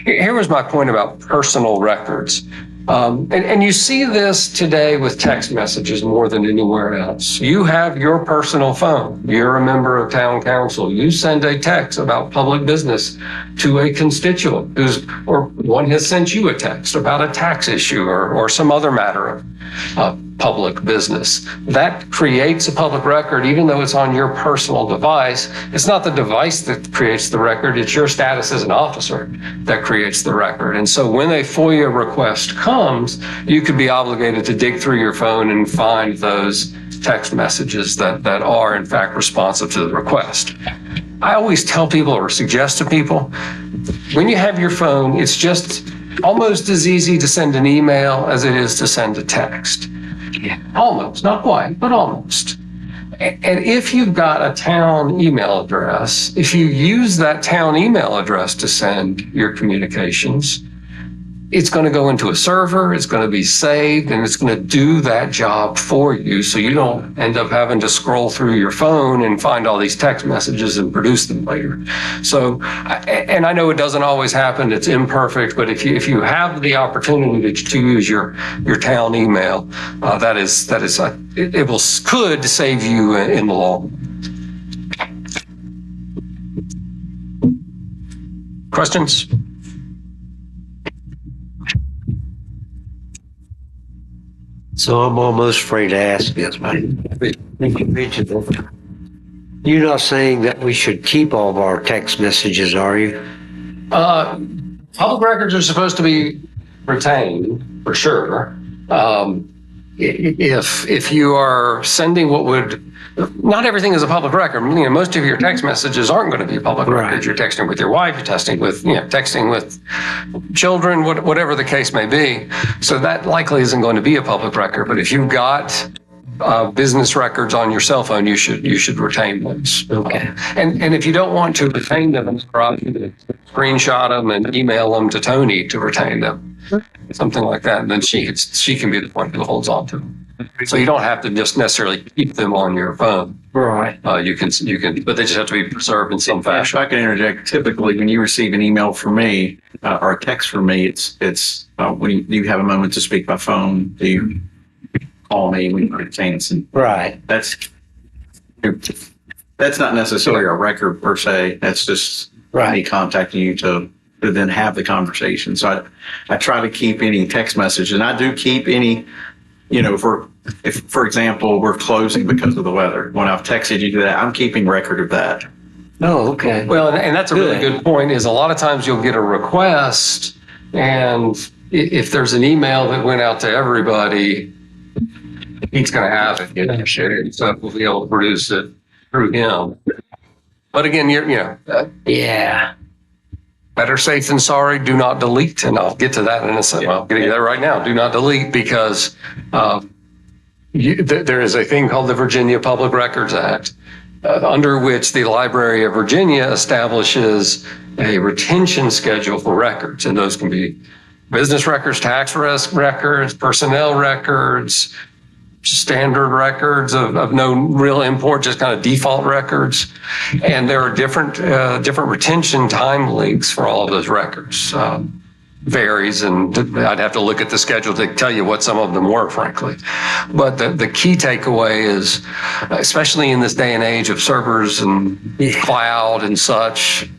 Here was my point about personal records. And you see this today with text messages more than anywhere else. You have your personal phone. You're a member of town council. You send a text about public business to a constituent or one has sent you a text about a tax issue or some other matter of public business. That creates a public record, even though it's on your personal device. It's not the device that creates the record, it's your status as an officer that creates the record. And so when a FOIA request comes, you could be obligated to dig through your phone and find those text messages that are in fact responsive to the request. I always tell people or suggest to people, when you have your phone, it's just almost as easy to send an email as it is to send a text. Almost, not quite, but almost. And if you've got a town email address, if you use that town email address to send your communications, it's going to go into a server, it's going to be saved, and it's going to do that job for you. So you don't end up having to scroll through your phone and find all these text messages and produce them later. So, and I know it doesn't always happen, it's imperfect, but if you have the opportunity to use your town email, could save you in the long run. Questions?
So I'm almost afraid to ask this, but I think you mentioned it. You're not saying that we should keep all of our text messages, are you?
Public records are supposed to be retained, for sure. If you are sending not everything is a public record. Most of your text messages aren't going to be public records. You're texting with your wife, you're texting with children, whatever the case may be. So that likely isn't going to be a public record. But if you've got business records on your cell phone, you should retain those.
Okay.
And if you don't want to retain them, screenshot them and email them to Tony to retain them, something like that. And then she can be the one who holds on to them. So you don't have to just necessarily keep them on your phone.
Right.
You can, but they just have to be preserved in some
If
fashion.
I can interject, typically when you receive an email from me or a text from me, it's when you have a moment to speak by phone, do you call me when you retain it?
Right.
That's not necessarily a record per se. That's just me contacting you to then have the conversation. So I try to keep any text message, and I do keep any, if for example, we're closing because of the weather, when I've texted you that, I'm keeping record of that.
Oh, okay.
Well, and that's a really good point, is a lot of times you'll get a request, and if there's an email that went out to everybody, he's going to have it, so we'll be able to produce it through him. But again,
Yeah.
better safe than sorry. Do not delete, and I'll get to that in a second. I'll get to that right now. Do not delete, because there is a thing called the Virginia Public Records Act, under which the Library of Virginia establishes a retention schedule for records, and those can be business records, tax records, personnel records, standard records of no real import, just kind of default records. And there are different retention time links for all of those records. Varies, and I'd have to look at the schedule to tell you what some of them were, frankly. But the key takeaway is, especially in this day and age of servers and cloud and such,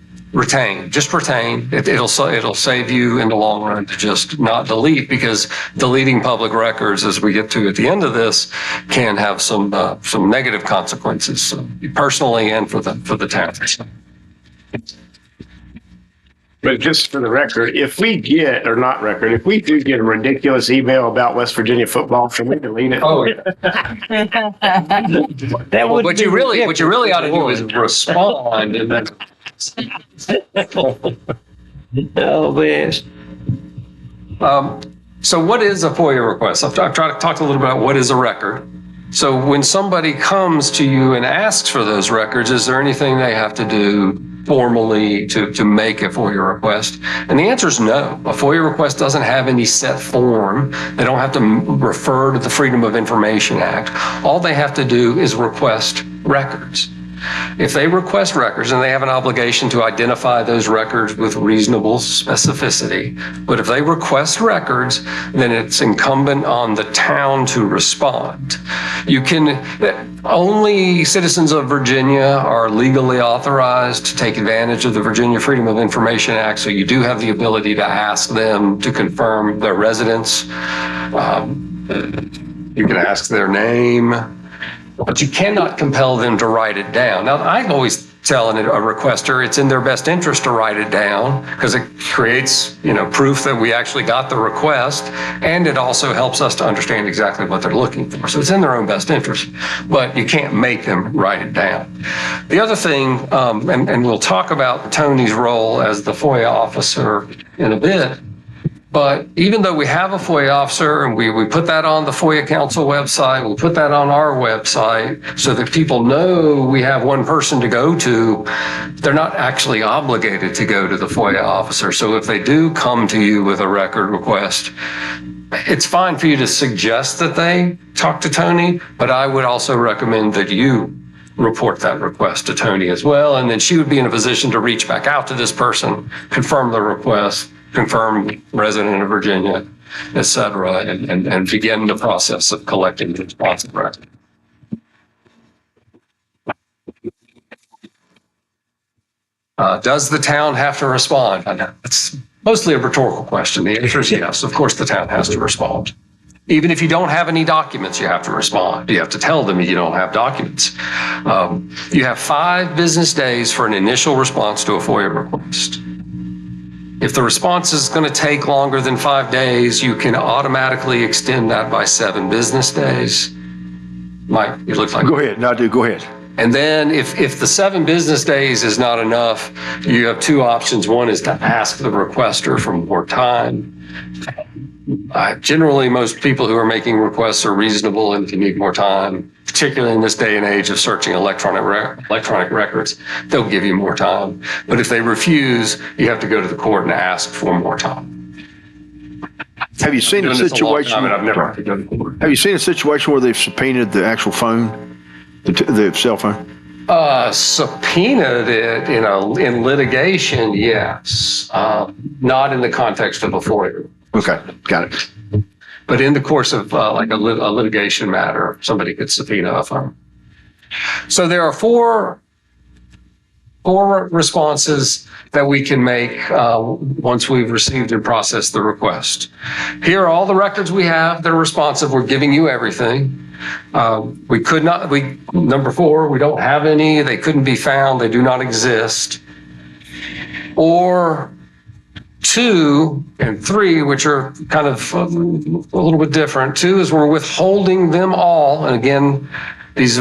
just retain. It'll save you in the long run to just not delete, because deleting public records, as we get to at the end of this, can have some negative consequences, personally and for the town.
But just for the record, if we do get a ridiculous email about West Virginia football, can we delete it?
Oh, yeah.
That would
What you really ought to do is respond and then.
Oh, man.
So what is a FOIA request? I've tried to talk a little bit about what is a record. So when somebody comes to you and asks for those records, is there anything they have to do formally to make a FOIA request? And the answer is no. A FOIA request doesn't have any set form. They don't have to refer to the Freedom of Information Act. All they have to do is request records. If they request records, and they have an obligation to identify those records with reasonable specificity, but if they request records, then it's incumbent on the town to respond. Only citizens of Virginia are legally authorized to take advantage of the Virginia Freedom of Information Act, so you do have the ability to ask them to confirm their residence. You can ask their name, but you cannot compel them to write it down. Now, I always tell a requester it's in their best interest to write it down because it creates, proof that we actually got the request, and it also helps us to understand exactly what they're looking for. So it's in their own best interest, but you can't make them write it down. The other thing, and we'll talk about Tony's role as the FOIA officer in a bit, but even though we have a FOIA officer and we put that on the FOIA Council website, we put that on our website so that people know we have one person to go to, they're not actually obligated to go to the FOIA officer. So if they do come to you with a record request, it's fine for you to suggest that they talk to Tony, but I would also recommend that you report that request to Tony as well. And then she would be in a position to reach back out to this person, confirm the request, confirm resident of Virginia, et cetera, and begin the process of collecting the responsive record. Does the town have to respond? I know it's mostly a rhetorical question. The answer is yes. Of course, the town has to respond. Even if you don't have any documents, you have to respond. You have to tell them you don't have documents. You have 5 business days for an initial response to a FOIA request. If the response is going to take longer than 5 days, you can automatically extend that by 7 business days. Mike, it looks like.
Go ahead. No, dude, go ahead.
And then if the 7 business days is not enough, you have 2 options. One is to ask the requester for more time. Generally, most people who are making requests are reasonable and if you need more time, particularly in this day and age of searching electronic records, they'll give you more time. But if they refuse, you have to go to the court and ask for more time.
Have you seen a situation?
I've never had to go to the court.
Have you seen a situation where they've subpoenaed the actual phone, the cell phone?
Subpoenaed it in litigation, yes. Not in the context of a FOIA.
Okay, got it.
But in the course of like a litigation matter, somebody could subpoena a phone. So there are four responses that we can make once we've received and processed the request. Here are all the records we have that are responsive. We're giving you everything. Number 4, we don't have any. They couldn't be found. They do not exist. Or 2 and 3, which are kind of a little bit different. 2 is we're withholding them all. And again, these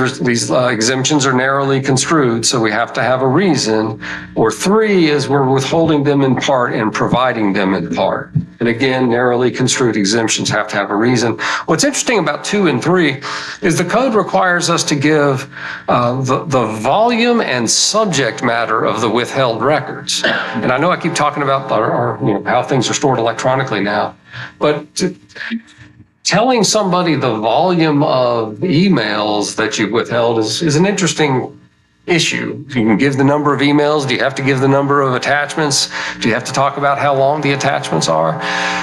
exemptions are narrowly construed, so we have to have a reason. Or 3 is we're withholding them in part and providing them in part. And again, narrowly construed exemptions have to have a reason. What's interesting about 2 and 3 is the code requires us to give the volume and subject matter of the withheld records. And I know I keep talking about how things are stored electronically now, but telling somebody the volume of emails that you've withheld is an interesting issue. You can give the number of emails. Do you have to give the number of attachments? Do you have to talk about how long the attachments are?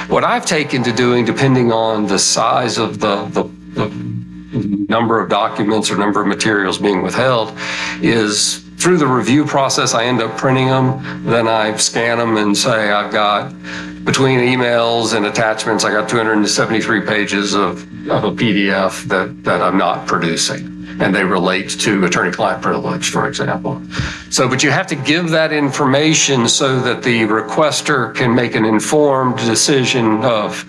What I've taken to doing, depending on the size of the number of documents or number of materials being withheld, is through the review process, I end up printing them. Then I scan them and say, I've got, between emails and attachments, I got 273 pages of a PDF that I'm not producing. and they relate to attorney-client privilege, for example. So, but you have to give that information so that the requester can make an informed decision of,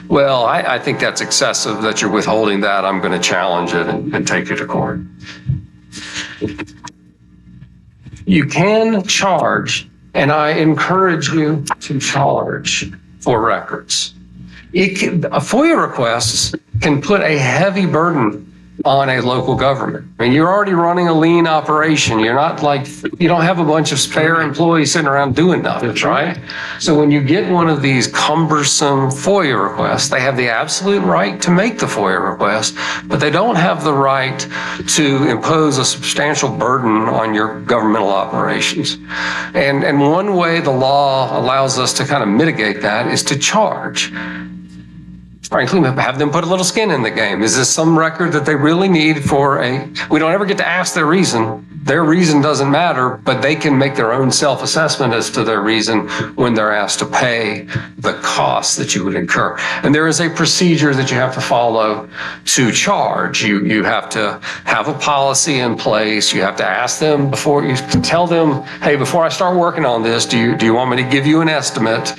well, I think that's excessive that you're withholding that. I'm going to challenge it and take you to court. You can charge, and I encourage you to charge for records. A FOIA request can put a heavy burden on a local government. I mean, you're already running a lean operation. You're not like, you don't have a bunch of spare employees sitting around doing nothing, right? So when you get one of these cumbersome FOIA requests, they have the absolute right to make the FOIA request, but they don't have the right to impose a substantial burden on your governmental operations. And one way the law allows us to kind of mitigate that is to charge. Frankly, have them put a little skin in the game. Is this some record that they really need for we don't ever get to ask their reason. Their reason doesn't matter, but they can make their own self-assessment as to their reason when they're asked to pay the costs that you would incur. And there is a procedure that you have to follow to charge. You have to have a policy in place. You have to ask them before you tell them, hey, before I start working on this, do you want me to give you an estimate?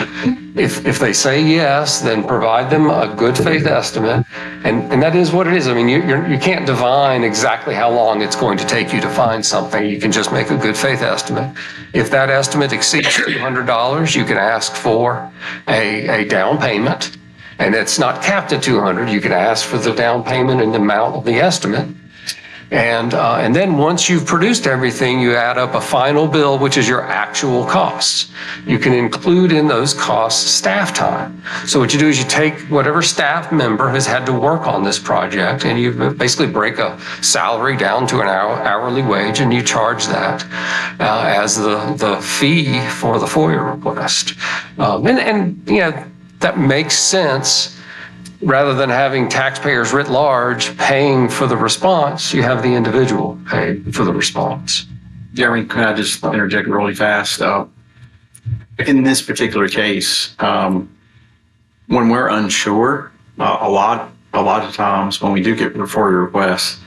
If they say yes, then provide them a good faith estimate. And that is what it is. I mean, you can't divine exactly how long it's going to take you to find something. You can just make a good faith estimate. If that estimate exceeds $200, you can ask for a down payment. And it's not capped at $200. You can ask for the down payment and the amount of the estimate. And then once you've produced everything, you add up a final bill, which is your actual costs. You can include in those costs staff time. So what you do is you take whatever staff member has had to work on this project, and you basically break a salary down to an hourly wage, and you charge that as the fee for the FOIA request. And you know, that makes sense. Rather than having taxpayers writ large paying for the response, you have the individual pay for the response.
Jeremy, can I just interject really fast? In this particular case, when we're unsure, a lot of times when we do get FOIA requests,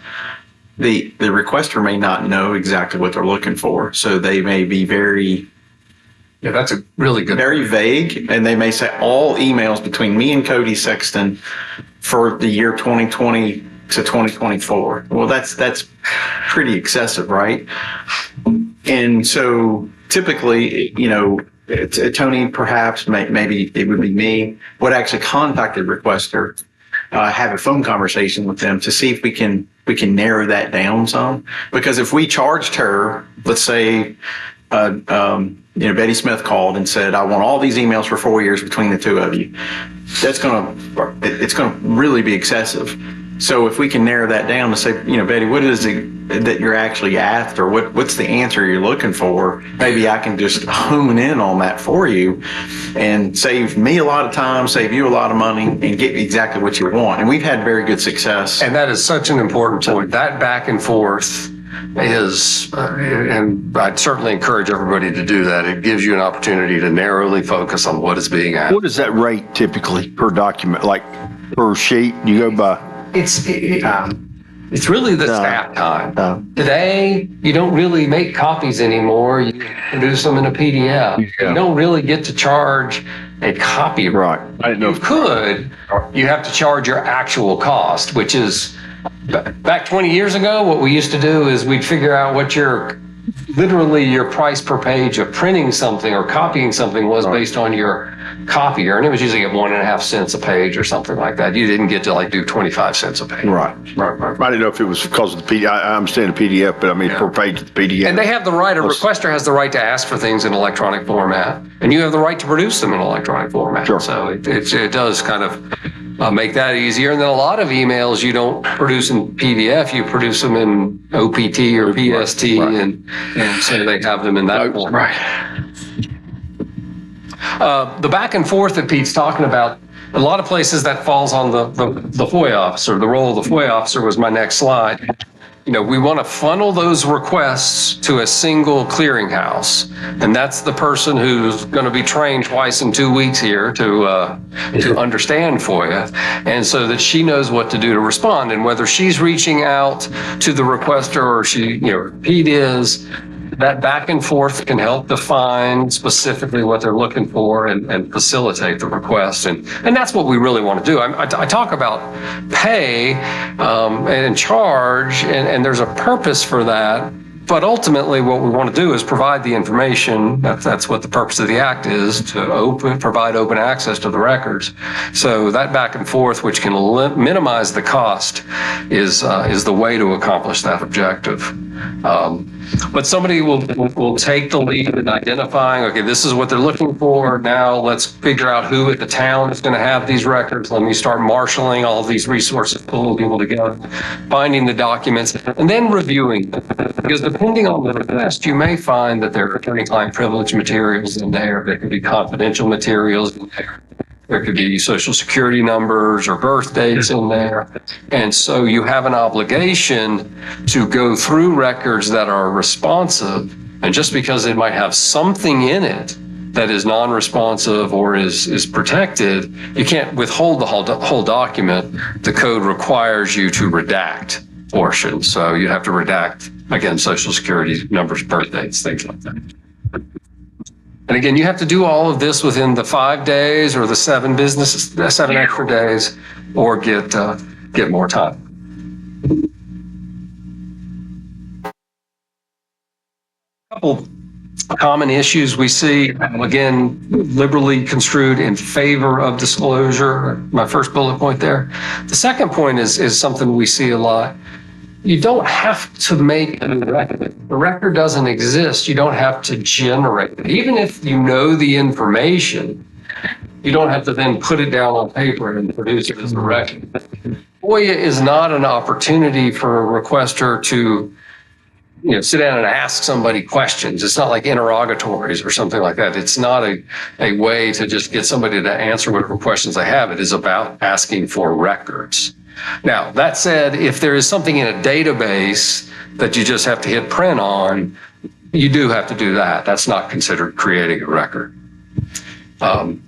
the requester may not know exactly what they're looking for. So they may be very
that's a really good.
Very vague, and they may say all emails between me and Cody Sexton for the year 2020 to 2024. Well, that's pretty excessive, right? And so typically, you know, Tony, perhaps maybe it would be me, would actually contact the requester, have a phone conversation with them to see if we can narrow that down some. Because if we charged her, let's say, Betty Smith called and said, I want all these emails for 4 years between the two of you. It's going to really be excessive. So if we can narrow that down to say, Betty, what is it that you're actually after? What's the answer you're looking for? Maybe I can just hone in on that for you and save me a lot of time, save you a lot of money, and get exactly what you want. And we've had very good success.
And that is such an important point. That back and forth is, and I'd certainly encourage everybody to do that. It gives you an opportunity to narrowly focus on what is being asked.
What is that rate typically per document, like per sheet? You go by?
It's really the staff time. Today, you don't really make copies anymore. You produce them in a PDF.
Yeah.
You don't really get to charge a copy.
Right. I didn't know.
You could. You have to charge your actual cost, which is, back 20 years ago, what we used to do is we'd figure out what your price per page of printing something or copying something was based on your copier, and it was usually at 1.5 cents a page or something like that. You didn't get to do 25 cents a page.
Right. I didn't know if it was because of the PDF. I understand the PDF, but I mean per page of the PDF.
And they have the right, a requester has the right to ask for things in electronic format, and you have the right to produce them in electronic format.
Sure.
So it does kind of make that easier. And then a lot of emails you don't produce in PDF, you produce them in OPT or PST, and so they have them in that format.
Right.
The back and forth that Pete's talking about, a lot of places that falls on the FOIA officer. The role of the FOIA officer was my next slide. we want to funnel those requests to a single clearinghouse. And that's the person who's going to be trained twice in 2 weeks here to understand FOIA. And so that she knows what to do to respond. And whether she's reaching out to the requester or Pete is, that back and forth can help define specifically what they're looking for and facilitate the request. And that's what we really want to do. I talk about pay and charge, and there's a purpose for that. But ultimately, what we want to do is provide the information. That's what the purpose of the act is, to provide open access to the records. So that back and forth, which can minimize the cost, is the way to accomplish that objective. But somebody will take the lead in identifying, okay, this is what they're looking for. Now let's figure out who at the town is going to have these records. Let me start marshaling all of these resources, pulling people together, finding the documents, and then reviewing them. Because depending on the request, you may find that there are attorney-client privilege materials in there. There could be confidential materials in there. There could be social security numbers or birth dates in there. And so you have an obligation to go through records that are responsive. And just because it might have something in it that is non-responsive or is protected, you can't withhold the whole document. The code requires you to redact portions. So you have to redact, again, social security numbers, birth dates, things like that. And again, you have to do all of this within the 5 days or the 7 extra days, or get more time. A couple common issues we see, again, liberally construed in favor of disclosure. My first bullet point there. The second point is something we see a lot. You don't have to make a record. The record doesn't exist. You don't have to generate it. Even if you know the information, you don't have to then put it down on paper and produce it as a record. FOIA is not an opportunity for a requester to sit down and ask somebody questions. It's not like interrogatories or something like that. It's not a way to just get somebody to answer whatever questions they have. It is about asking for records. Now, that said, if there is something in a database that you just have to hit print on, you do have to do that. That's not considered creating a record. And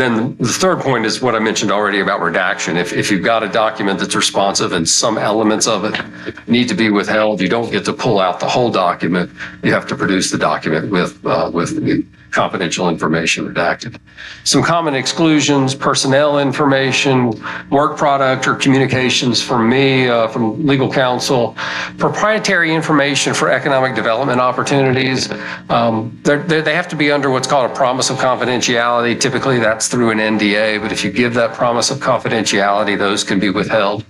then the third point is what I mentioned already about redaction. If you've got a document that's responsive and some elements of it need to be withheld, you don't get to pull out the whole document. You have to produce the document with confidential information redacted. Some common exclusions: personnel information, work product or communications from me, from legal counsel, proprietary information for economic development opportunities. They have to be under what's called a promise of confidentiality. Typically that's through an NDA, but if you give that promise of confidentiality, those can be withheld.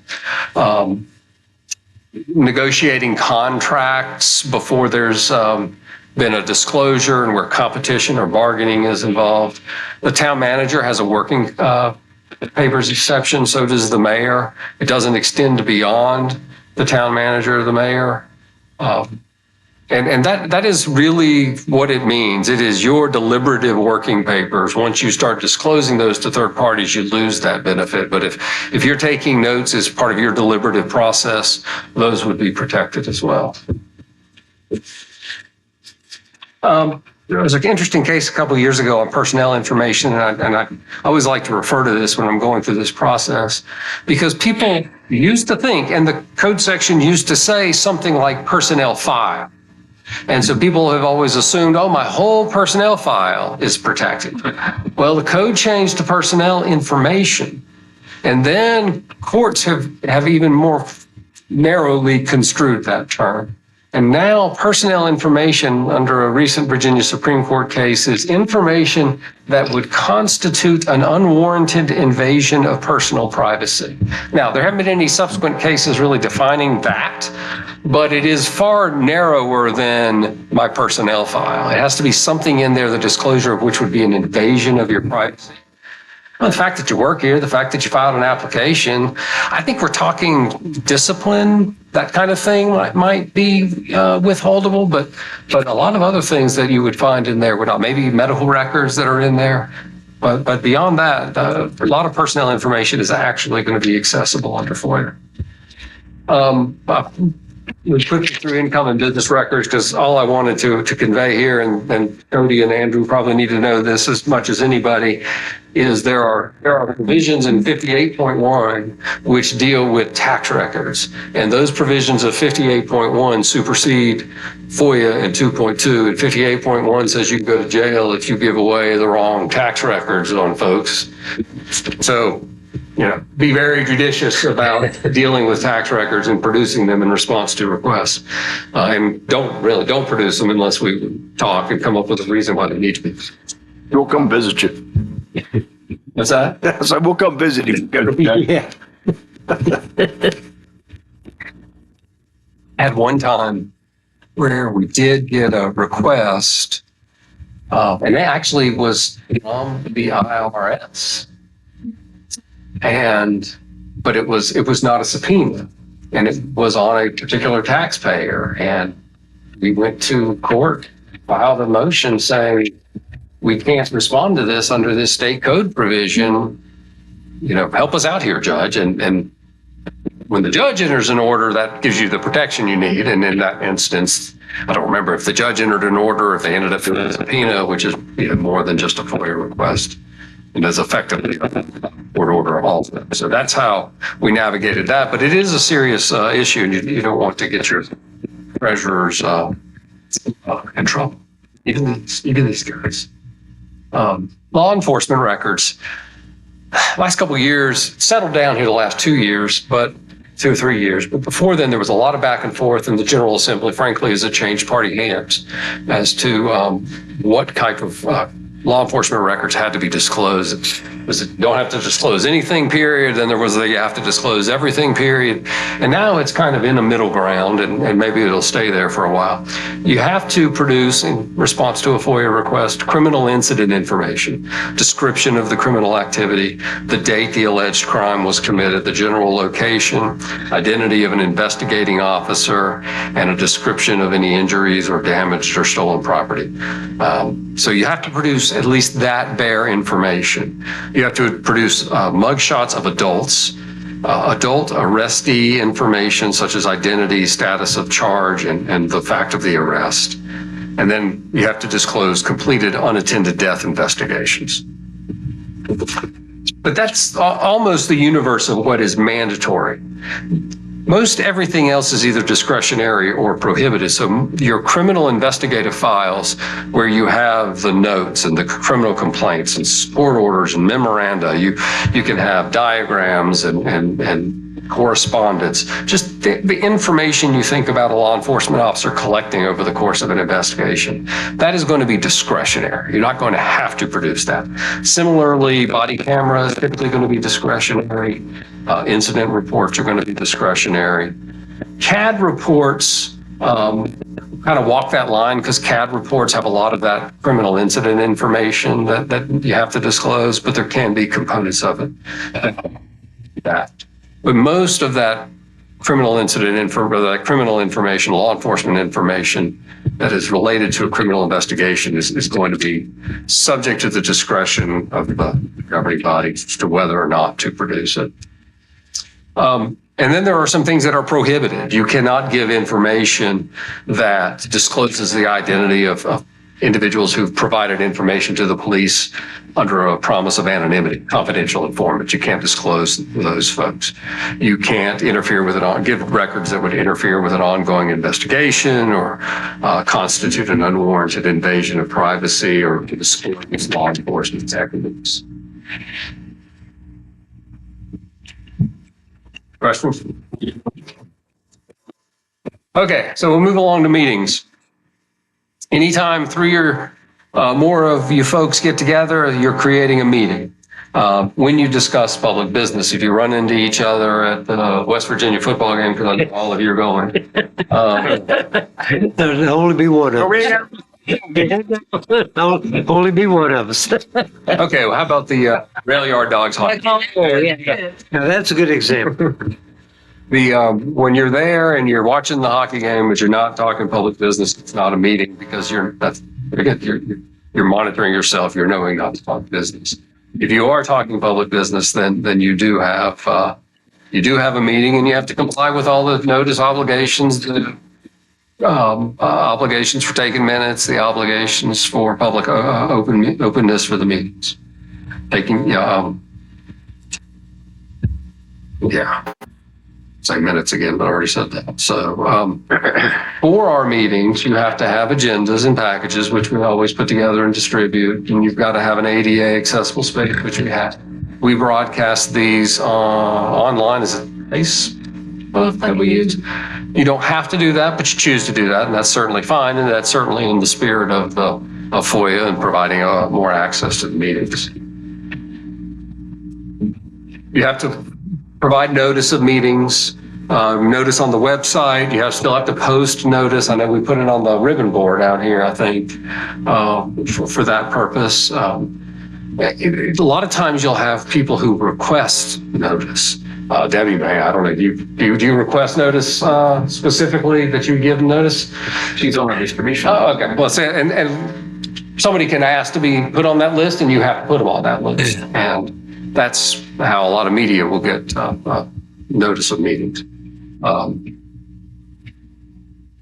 Negotiating contracts before there's been a disclosure and where competition or bargaining is involved. The town manager has a working papers exception, so does the mayor. It doesn't extend beyond the town manager or the mayor. And that is really what it means. It is your deliberative working papers. Once you start disclosing those to third parties, you lose that benefit. But if you're taking notes as part of your deliberative process, those would be protected as well. There was an interesting case a couple of years ago on personnel information, and I always like to refer to this when I'm going through this process, because people used to think, and the code section used to say something like personnel file. And so people have always assumed, oh, my whole personnel file is protected. Well, the code changed to personnel information. And then courts have even more narrowly construed that term. And now personnel information under a recent Virginia Supreme Court case is information that would constitute an unwarranted invasion of personal privacy. Now, there haven't been any subsequent cases really defining that, but it is far narrower than my personnel file. It has to be something in there, the disclosure of which would be an invasion of your privacy. Well, the fact that you work here, the fact that you filed an application, I think we're talking discipline, that kind of thing might be withholdable, but a lot of other things that you would find in there would not. Maybe medical records that are in there. But beyond that, a lot of personnel information is actually going to be accessible under FOIA. quickly through income and business records because all I wanted to convey here, and Cody and Andrew probably need to know this as much as anybody, is there are provisions in 58.1 which deal with tax records, and those provisions of 58.1 supersede FOIA and 2.2. And 58.1 says you can go to jail if you give away the wrong tax records on folks. So, be very judicious about dealing with tax records and producing them in response to requests. And don't produce them unless we talk and come up with a reason why they need to be.
We'll come visit you.
What's that?
So we'll come visit you.
Yeah.
At one time where we did get a request, and it actually was from the IRS. But it was not a subpoena, and it was on a particular taxpayer. And we went to court, filed a motion saying, we can't respond to this under this state code provision. Help us out here, Judge. And when the judge enters an order, that gives you the protection you need. And in that instance, I don't remember if the judge entered an order, if they ended up doing a subpoena, which is more than just a FOIA request. And is effectively a court order also. So that's how we navigated that. But it is a serious issue, and you don't want to get your treasurers in trouble. Even these guys. Law enforcement records. Last couple of years, settled down here the last 2 years, but 2 or 3 years. But before then, there was a lot of back and forth in the General Assembly, frankly, as it changed party hands as to what type of law enforcement records had to be disclosed. Was it don't have to disclose anything, period. Then there was the you have to disclose everything, period. And now it's kind of in a middle ground, and maybe it'll stay there for a while. You have to produce, in response to a FOIA request, criminal incident information, description of the criminal activity, the date the alleged crime was committed, the general location, identity of an investigating officer, and a description of any injuries or damaged or stolen property. So you have to produce at least that bare information. You have to produce mugshots of adults, adult arrestee information such as identity, status of charge, and the fact of the arrest. And then you have to disclose completed unattended death investigations. But that's almost the universe of what is mandatory. Most everything else is either discretionary or prohibited. So your criminal investigative files, where you have the notes and the criminal complaints and court orders and memoranda, you can have diagrams and correspondence, just the information you think about a law enforcement officer collecting over the course of an investigation. That is going to be discretionary. You're not going to have to produce that. Similarly, body cameras typically going to be discretionary. Incident reports are going to be discretionary. CAD reports kind of walk that line because CAD reports have a lot of that criminal incident information that you have to disclose, but there can be components of it. But most of that criminal incident criminal information, law enforcement information that is related to a criminal investigation is going to be subject to the discretion of the governing bodies as to whether or not to produce it. And then there are some things that are prohibited. You cannot give information that discloses the identity of individuals who've provided information to the police under a promise of anonymity, confidential informant. You can't disclose those folks. You can't interfere with give records that would interfere with an ongoing investigation or constitute an unwarranted invasion of privacy or disclose law enforcement techniques. Questions? Okay, so we'll move along to meetings. Anytime 3 or more of you folks get together, you're creating a meeting. When you discuss public business, if you run into each other at the West Virginia football game, because I know all of you are going.
There'll only be one of us. Only be one of us.
Okay, well, how about the Rail Yard Dogs hockey?
Now, that's a good example.
When you're there and you're watching the hockey game, but you're not talking public business, it's not a meeting because you're monitoring yourself. You're knowing not to talk business. If you are talking public business, then you do have a meeting, and you have to comply with all the notice obligations, the obligations for taking minutes, the obligations for public openness for the meetings. Taking, say minutes again, but I already said that. So for our meetings, you have to have agendas and packages, which we always put together and distribute. And you've got to have an ADA accessible space, which we have. We broadcast these online as a Facebook that we use. You don't have to do that, but you choose to do that, and that's certainly fine. And that's certainly in the spirit of FOIA and providing more access to the meetings. You have to provide notice of meetings, notice on the website. You still have to post notice. I know we put it on the ribbon board out here, I think, for that purpose. A lot of times you'll have people who request notice. Debbie may, I don't know, do you request notice specifically that you give notice?
She's on our distribution.
Oh, okay. Well, and somebody can ask to be put on that list, and you have to put them on that list. And that's how a lot of media will get notice of meetings.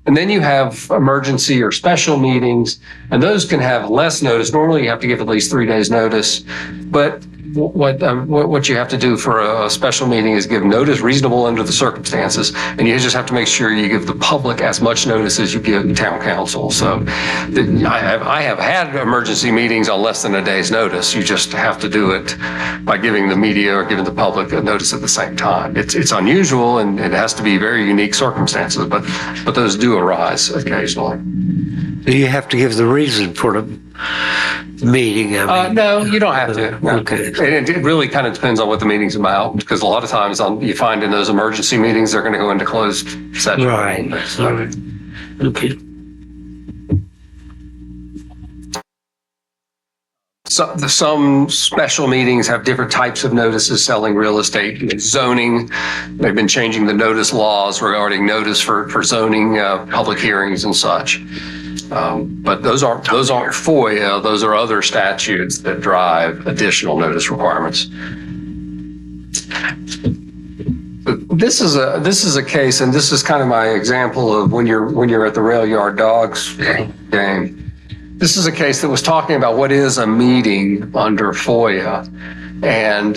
And then you have emergency or special meetings, and those can have less notice. Normally, you have to give at least 3 days notice, but what you have to do for a special meeting is give notice reasonable under the circumstances, and you just have to make sure you give the public as much notice as you give the town council. So I have had emergency meetings on less than a day's notice. You just have to do it by giving the media or giving the public a notice at the same time. It's unusual, and it has to be very unique circumstances, but those do arise occasionally.
Do you have to give the reason for the meeting? I mean,
No, you don't have to. No.
Okay.
And it really kind of depends on what the meeting's about, because a lot of times you find in those emergency meetings, they're going to go into closed session.
Right.
So,
Okay.
some special meetings have different types of notices selling real estate, zoning. They've been changing the notice laws regarding notice for zoning, public hearings and such. But those aren't FOIA. Those are other statutes that drive additional notice requirements. This is a case, and this is kind of my example of when you're at the Rail Yard Dogs game. This is a case that was talking about what is a meeting under FOIA, and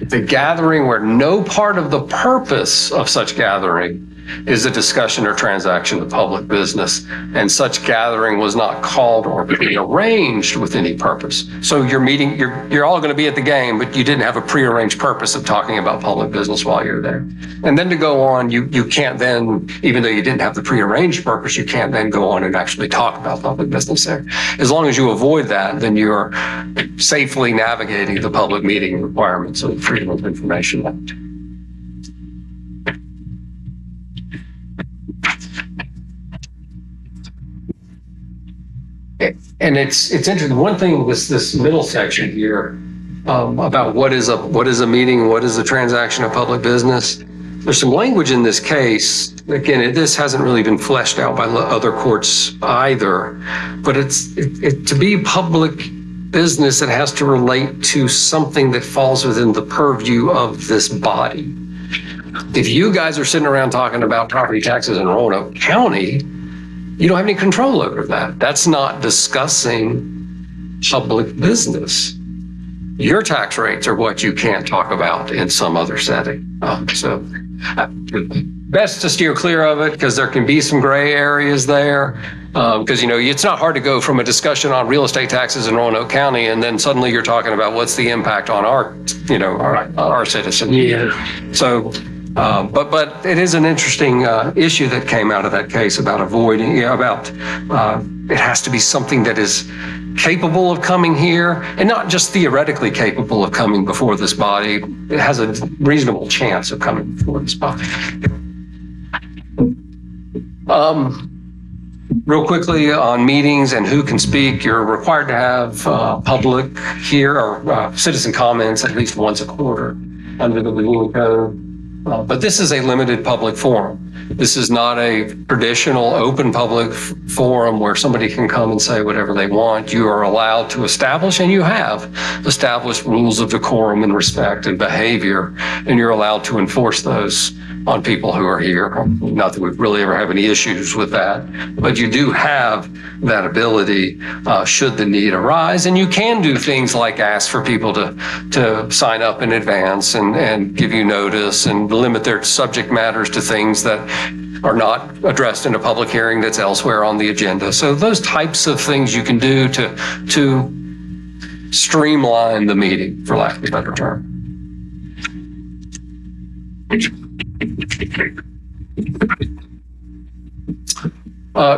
the gathering where no part of the purpose of such gathering is a discussion or transaction of public business, and such gathering was not called or prearranged with any purpose. So you're all going to be at the game, but you didn't have a prearranged purpose of talking about public business while you're there. And then to go on, you can't then, even though you didn't have the prearranged purpose, you can't then go on and actually talk about public business there. As long as you avoid that, then you're safely navigating the public meeting requirements of the Freedom of Information Act. And it's interesting. One thing was this middle section here about what is a meeting, what is a transaction of public business. There's some language in this case. Again, this hasn't really been fleshed out by other courts either. But to be public business, it has to relate to something that falls within the purview of this body. If you guys are sitting around talking about property taxes in Roanoke County, you don't have any control over that. That's not discussing public business. Your tax rates are what you can't talk about in some other setting. So best to steer clear of it, because there can be some gray areas there. Because, it's not hard to go from a discussion on real estate taxes in Roanoke County, and then suddenly you're talking about what's the impact on our citizens.
Yeah.
So, but it is an interesting issue that came out of that case about avoiding, it has to be something that is capable of coming here, and not just theoretically capable of coming before this body. It has a reasonable chance of coming before this body. Real quickly on meetings and who can speak, you're required to have public here or citizen comments at least once a quarter under the Virginia Code. But this is a limited public forum. This is not a traditional open public forum where somebody can come and say whatever they want. You are allowed to establish, and you have established, rules of decorum and respect and behavior, and you're allowed to enforce those on people who are here. Not that we really ever have any issues with that, but you do have that ability should the need arise. And you can do things like ask for people to sign up in advance and give you notice and limit their subject matters to things that are not addressed in a public hearing that's elsewhere on the agenda. So those types of things you can do to streamline the meeting, for lack of a better term.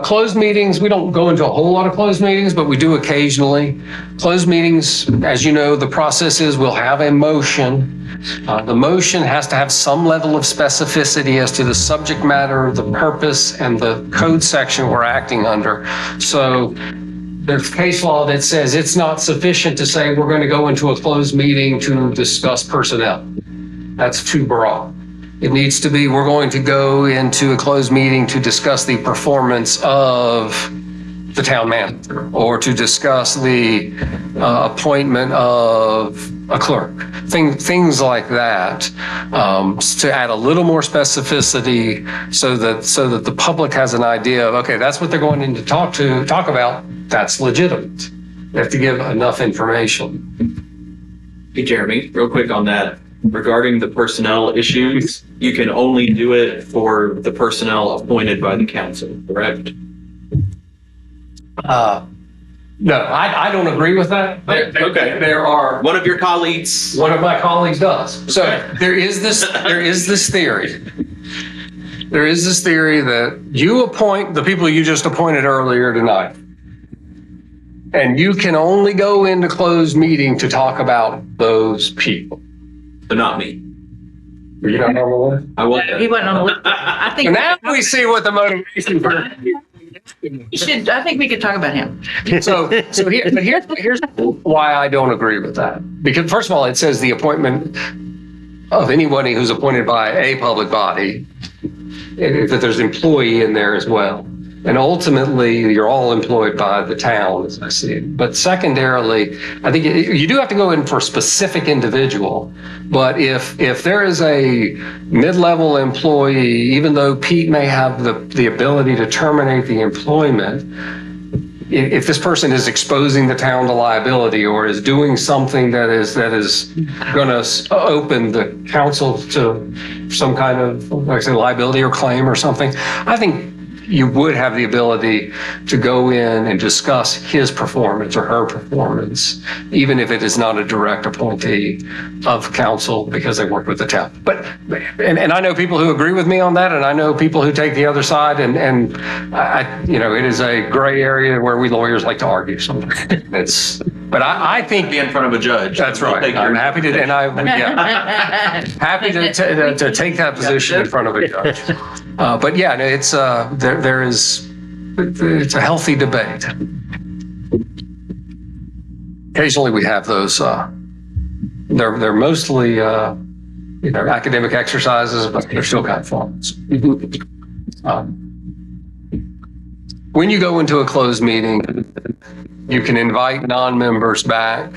Closed meetings, we don't go into a whole lot of closed meetings, but we do occasionally. Closed meetings, as you know, the process is we'll have a motion. The motion has to have some level of specificity as to the subject matter, the purpose, and the code section we're acting under. So there's case law that says it's not sufficient to say we're going to go into a closed meeting to discuss personnel. That's too broad. It needs to be, we're going to go into a closed meeting to discuss the performance of the town manager or to discuss the appointment of a clerk, things like that, to add a little more specificity so that the public has an idea of, okay, that's what they're going in to talk about. That's legitimate. They have to give enough information.
Hey, Jeremy, real quick on that. Regarding the personnel issues, you can only do it for the personnel appointed by the council, correct?
No, I don't agree with that.
Okay.
There are,
One of your colleagues.
one of my colleagues does. So there is this theory. There is this theory that you appoint the people you just appointed earlier tonight. And you can only go into closed meeting to talk about those people.
But not me.
You're not on the list?
I want
He wasn't on the list. I think.
And now we see what the motivation for.
I think we could talk about him.
Here's why I don't agree with that. Because first of all, it says the appointment of anybody who's appointed by a public body, that there's employee in there as well. And ultimately, you're all employed by the town, as I see it. But secondarily, I think you do have to go in for a specific individual. But if there is a mid-level employee, even though Pete may have the ability to terminate the employment, if this person is exposing the town to liability or is doing something that is going to open the council to some kind of, like I say, liability or claim or something, I think you would have the ability to go in and discuss his performance or her performance, even if it is not a direct appointee of council because they work with the town. But, and I know people who agree with me on that, and I know people who take the other side, and it is a gray area where we lawyers like to argue sometimes. But I think
be in front of a judge.
that's right. I'm happy to, happy to take that position in front of a judge. But yeah, it's it's a healthy debate. Occasionally we have those. They're mostly academic exercises, but they're still kind of fun. When you go into a closed meeting, you can invite non-members back.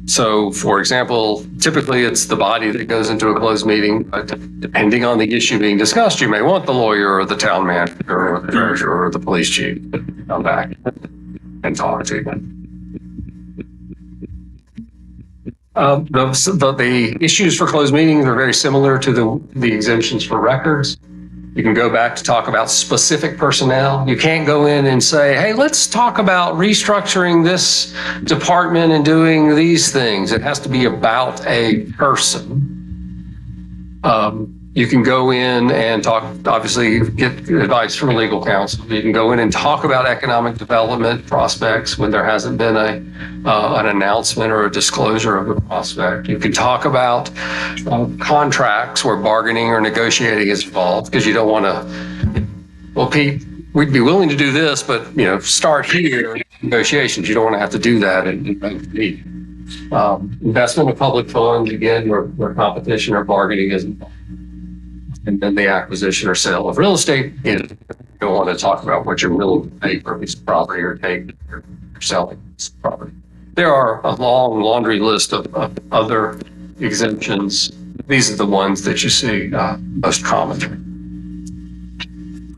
So, for example, typically it's the body that goes into a closed meeting, but depending on the issue being discussed, you may want the lawyer or the town manager or the treasurer or the police chief to come back and talk to you. The issues for closed meetings are very similar to the exemptions for records. You can go back to talk about specific personnel. You can't go in and say, hey, let's talk about restructuring this department and doing these things. It has to be about a person. You can go in and talk, obviously get advice from legal counsel. You can go in and talk about economic development prospects when there hasn't been an announcement or a disclosure of a prospect. You can talk about contracts where bargaining or negotiating is involved, because you don't want to, well, Pete, we'd be willing to do this, but start here, negotiations. You don't want to have to do that in investment of public funds, again, where competition or bargaining is involved. And then the acquisition or sale of real estate, you don't want to talk about what you're willing to pay for a piece of property or take or selling this property. There are a long laundry list of other exemptions these are the ones that you see most commonly.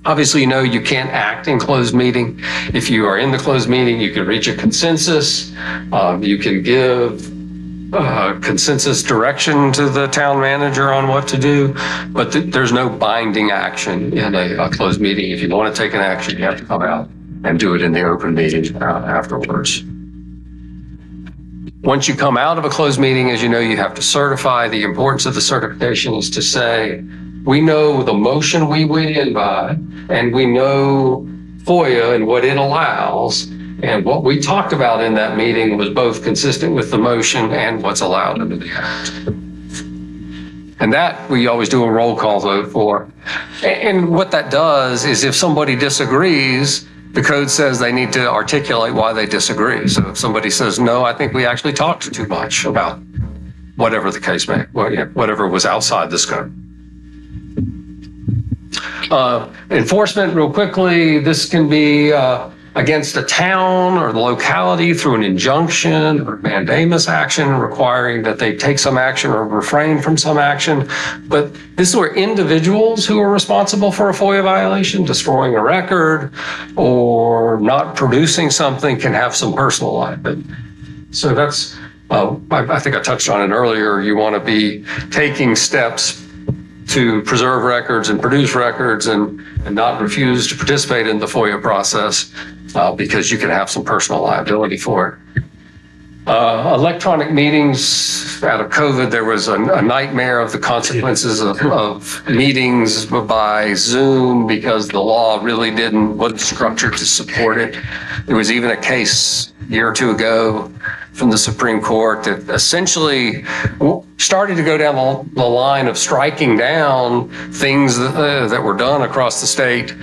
Obviously, you know you can't act in closed meeting. If you are in the closed meeting, you can reach a consensus. You can give consensus direction to the town manager on what to do, but there's no binding action in a closed meeting. If you want to take an action, you have to come out and do it in the open meeting afterwards. Once you come out of a closed meeting, as you know, you have to certify. The importance of the certification is to say, we know the motion we went in by, and we know FOIA and what it allows. And what we talked about in that meeting was both consistent with the motion and what's allowed under the act. And that we always do a roll call vote for. And what that does is if somebody disagrees, the code says they need to articulate why they disagree. So if somebody says, no, I think we actually talked too much about whatever the case may, whatever was outside the scope. Enforcement, real quickly, this can be against a town or the locality through an injunction or mandamus action requiring that they take some action or refrain from some action. But this is where individuals who are responsible for a FOIA violation, destroying a record or not producing something, can have some personal liability. So that's, I think I touched on it earlier. You want to be taking steps to preserve records and produce records and not refuse to participate in the FOIA process because you can have some personal liability for it. Electronic meetings, out of COVID, there was a nightmare of the consequences of meetings by Zoom because the law really wasn't structured to support it. There was even a case a year or two ago from the Supreme Court that essentially started to go down the line of striking down things that were done across the state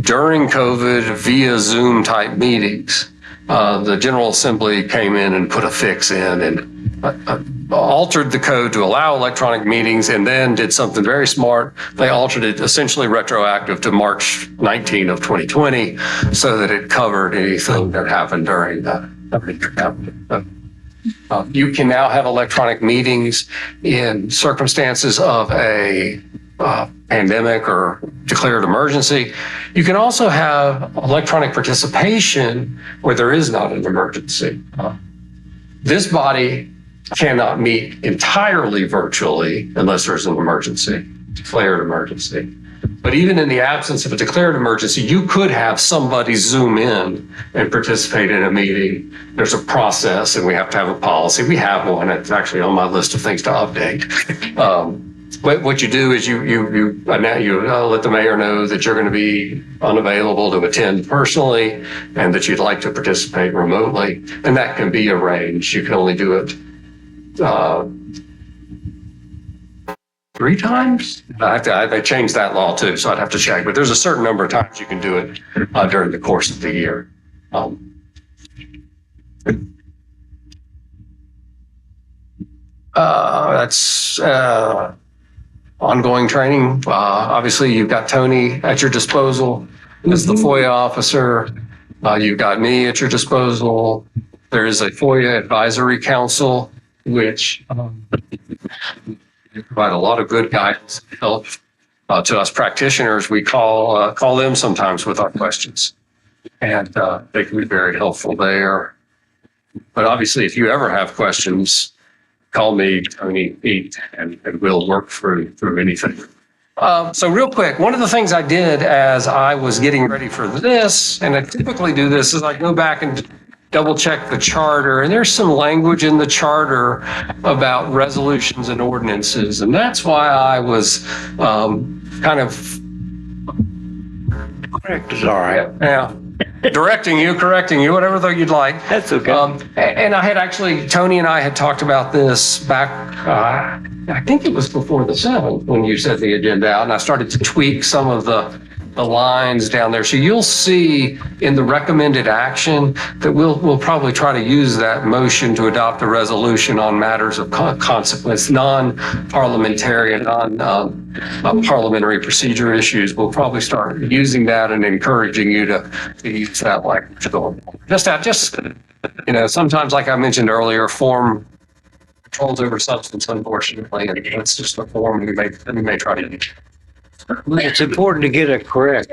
during COVID via Zoom type meetings. The General Assembly came in and put a fix in and altered the code to allow electronic meetings, and then did something very smart. They altered it essentially retroactive to March 19 of 2020 so that it covered anything that happened during the you can now have electronic meetings in circumstances of a pandemic or declared emergency. You can also have electronic participation where there is not an emergency. This body cannot meet entirely virtually unless there's an emergency, declared emergency. But even in the absence of a declared emergency, you could have somebody Zoom in and participate in a meeting. There's a process and we have to have a policy. We have one. It's actually on my list of things to update. But what you do is you let the mayor know that you're going to be unavailable to attend personally and that you'd like to participate remotely. And that can be arranged. You can only do it 3 times. I changed that law too, so I'd have to check. But there's a certain number of times you can do it during the course of the year. That's ongoing training. Obviously, you've got Tony at your disposal as the FOIA officer. You've got me at your disposal. There is a FOIA advisory council, which provide a lot of good guidance and help to us practitioners. We call them sometimes with our questions, and they can be very helpful there. But obviously, if you ever have questions, call me, Tony, Pete, and we'll work through anything. So real quick, one of the things I did as I was getting ready for this, and I typically do this, is I go back and double check the charter, and there's some language in the charter about resolutions and ordinances, and that's why I was kind of
Correct is all right.
yeah. Correcting you, whatever you'd like.
That's okay.
And I had actually, Tony and I had talked about this back, I think it was before the 7th when you set the agenda out, and I started to tweak some of the lines down there. So you'll see in the recommended action that we'll probably try to use that motion to adopt a resolution on matters of consequence, non-parliamentary, non-parliamentary procedure issues. We'll probably start using that and encouraging you to use that language going forward. Just sometimes, like I mentioned earlier, form controls over substance, unfortunately, and that's just the form we may try to.
It's important to get it correct.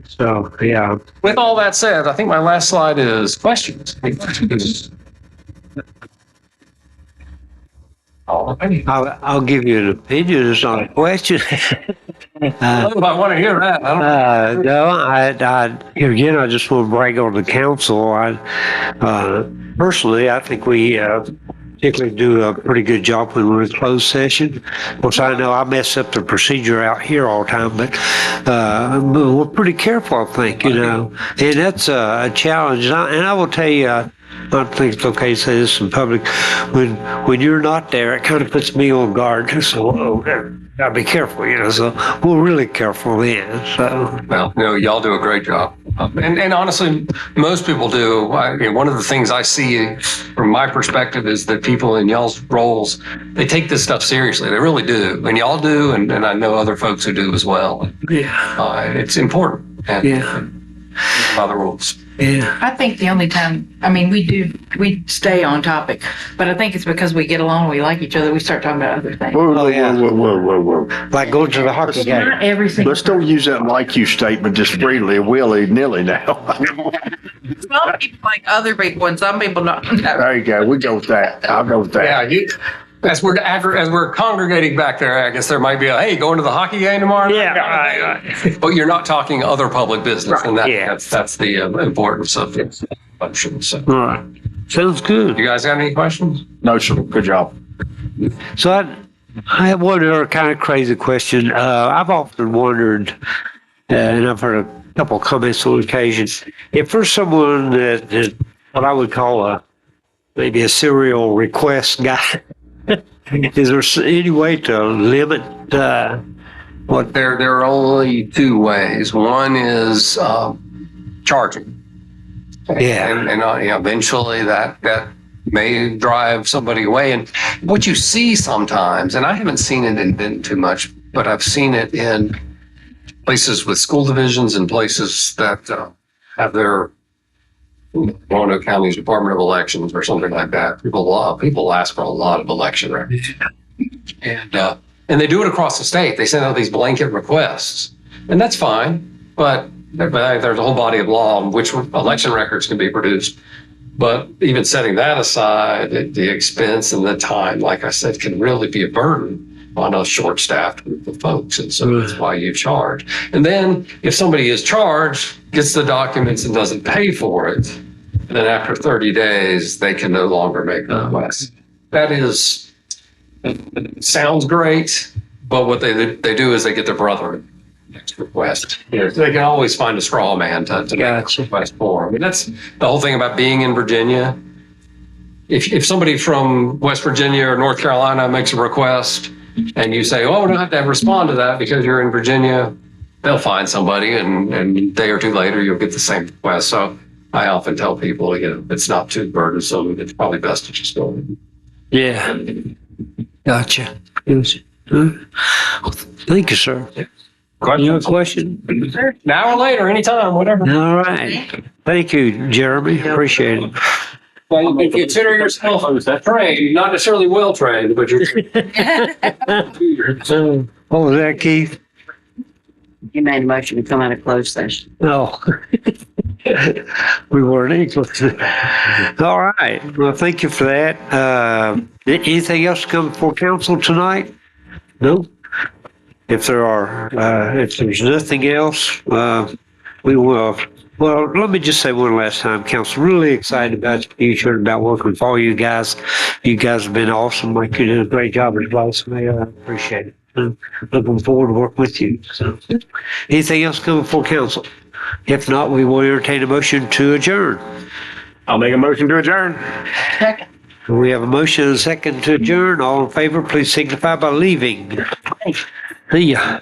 So, yeah.
With all that said, I think my last slide is questions. Any questions?
I'll give you an opinion. It's not a question.
I want to hear that. I don't
No, here again, I just want to brag on the council. Personally, I think we particularly do a pretty good job when we're in closed session. Of course, I know I mess up the procedure out here all the time, but we're pretty careful, I think, and that's a challenge. And I will tell you, I don't think it's okay to say this in public. When you're not there, it kind of puts me on guard. So, gotta be careful, So we're really careful then. So,
Well, y'all do a great job. And honestly, most people do. One of the things I see from my perspective is that people in y'all's roles, they take this stuff seriously. They really do. And y'all do, and I know other folks who do as well.
yeah,
It's important. And
Yeah.
by the rules.
yeah.
I think the only time, we stay on topic, but I think it's because we get along, we like each other, we start talking about other things.
Whoa,
Oh, yeah.
whoa.
Like going to the hockey game.
Not every single.
Let's don't use that like you statement just freely, willy-nilly now.
Some people like other people and some people not.
There you go. We go with that. I'll go with that.
Yeah, as we're congregating back there, I guess there might be hey, going to the hockey game tomorrow night?
Yeah, right.
But you're not talking other public business, and
Yeah.
that's the importance of the function. So,
All right. Sounds good.
you guys got any questions?
No, sir. Good job.
So I have one other kind of crazy question. I've often wondered, and I've heard a couple of comments on occasions, if there's someone that is what I would call maybe a serial request guy, is there any way to limit what?
There are only two ways. One is charging.
Yeah.
And eventually that may drive somebody away. And what you see sometimes, and I haven't seen it in Benton too much, but I've seen it in places with school divisions and places that have their Roanoke County's Department of Elections or something like that. People ask for a lot of election records. And they do it across the state. They send out these blanket requests. And that's fine, but there's a whole body of law in which election records can be produced. But even setting that aside, the expense and the time, like I said, can really be a burden on a short-staffed group of folks. And so that's why you charge. And then if somebody is charged, gets the documents and doesn't pay for it, then after 30 days, they can no longer make the request. That sounds great, but what they do is they get their brother next request. So they can always find a straw man to make a request for. I mean, that's the whole thing about being in Virginia. If somebody from West Virginia or North Carolina makes a request and you say, oh, we don't have to respond to that because you're in Virginia, they'll find somebody and a day or two later, you'll get the same request. So I often tell people, it's not too burdensome. It's probably best to just go.
Yeah. Gotcha. Yes. Thank you, sir. You have a question?
Now or later, anytime, whatever.
All right. Thank you, Jeremy. Appreciate it.
Well, you can consider yourself trained, not necessarily well trained, but you're.
What was that, Keith?
You made a motion to come out of closed session.
No. We weren't English. All right. Well, thank you for that. Anything else to come before council tonight? No? If there's nothing else, we will. Well, let me just say one last time, council, really excited about the future, about working with all you guys. You guys have been awesome. Like, you did a great job as well, so I appreciate it. I'm looking forward to work with you. So, anything else coming before council? If not, we will entertain a motion to adjourn.
I'll make a motion to adjourn.
We have a motion and a second to adjourn. All in favor, please signify by leaving. See ya.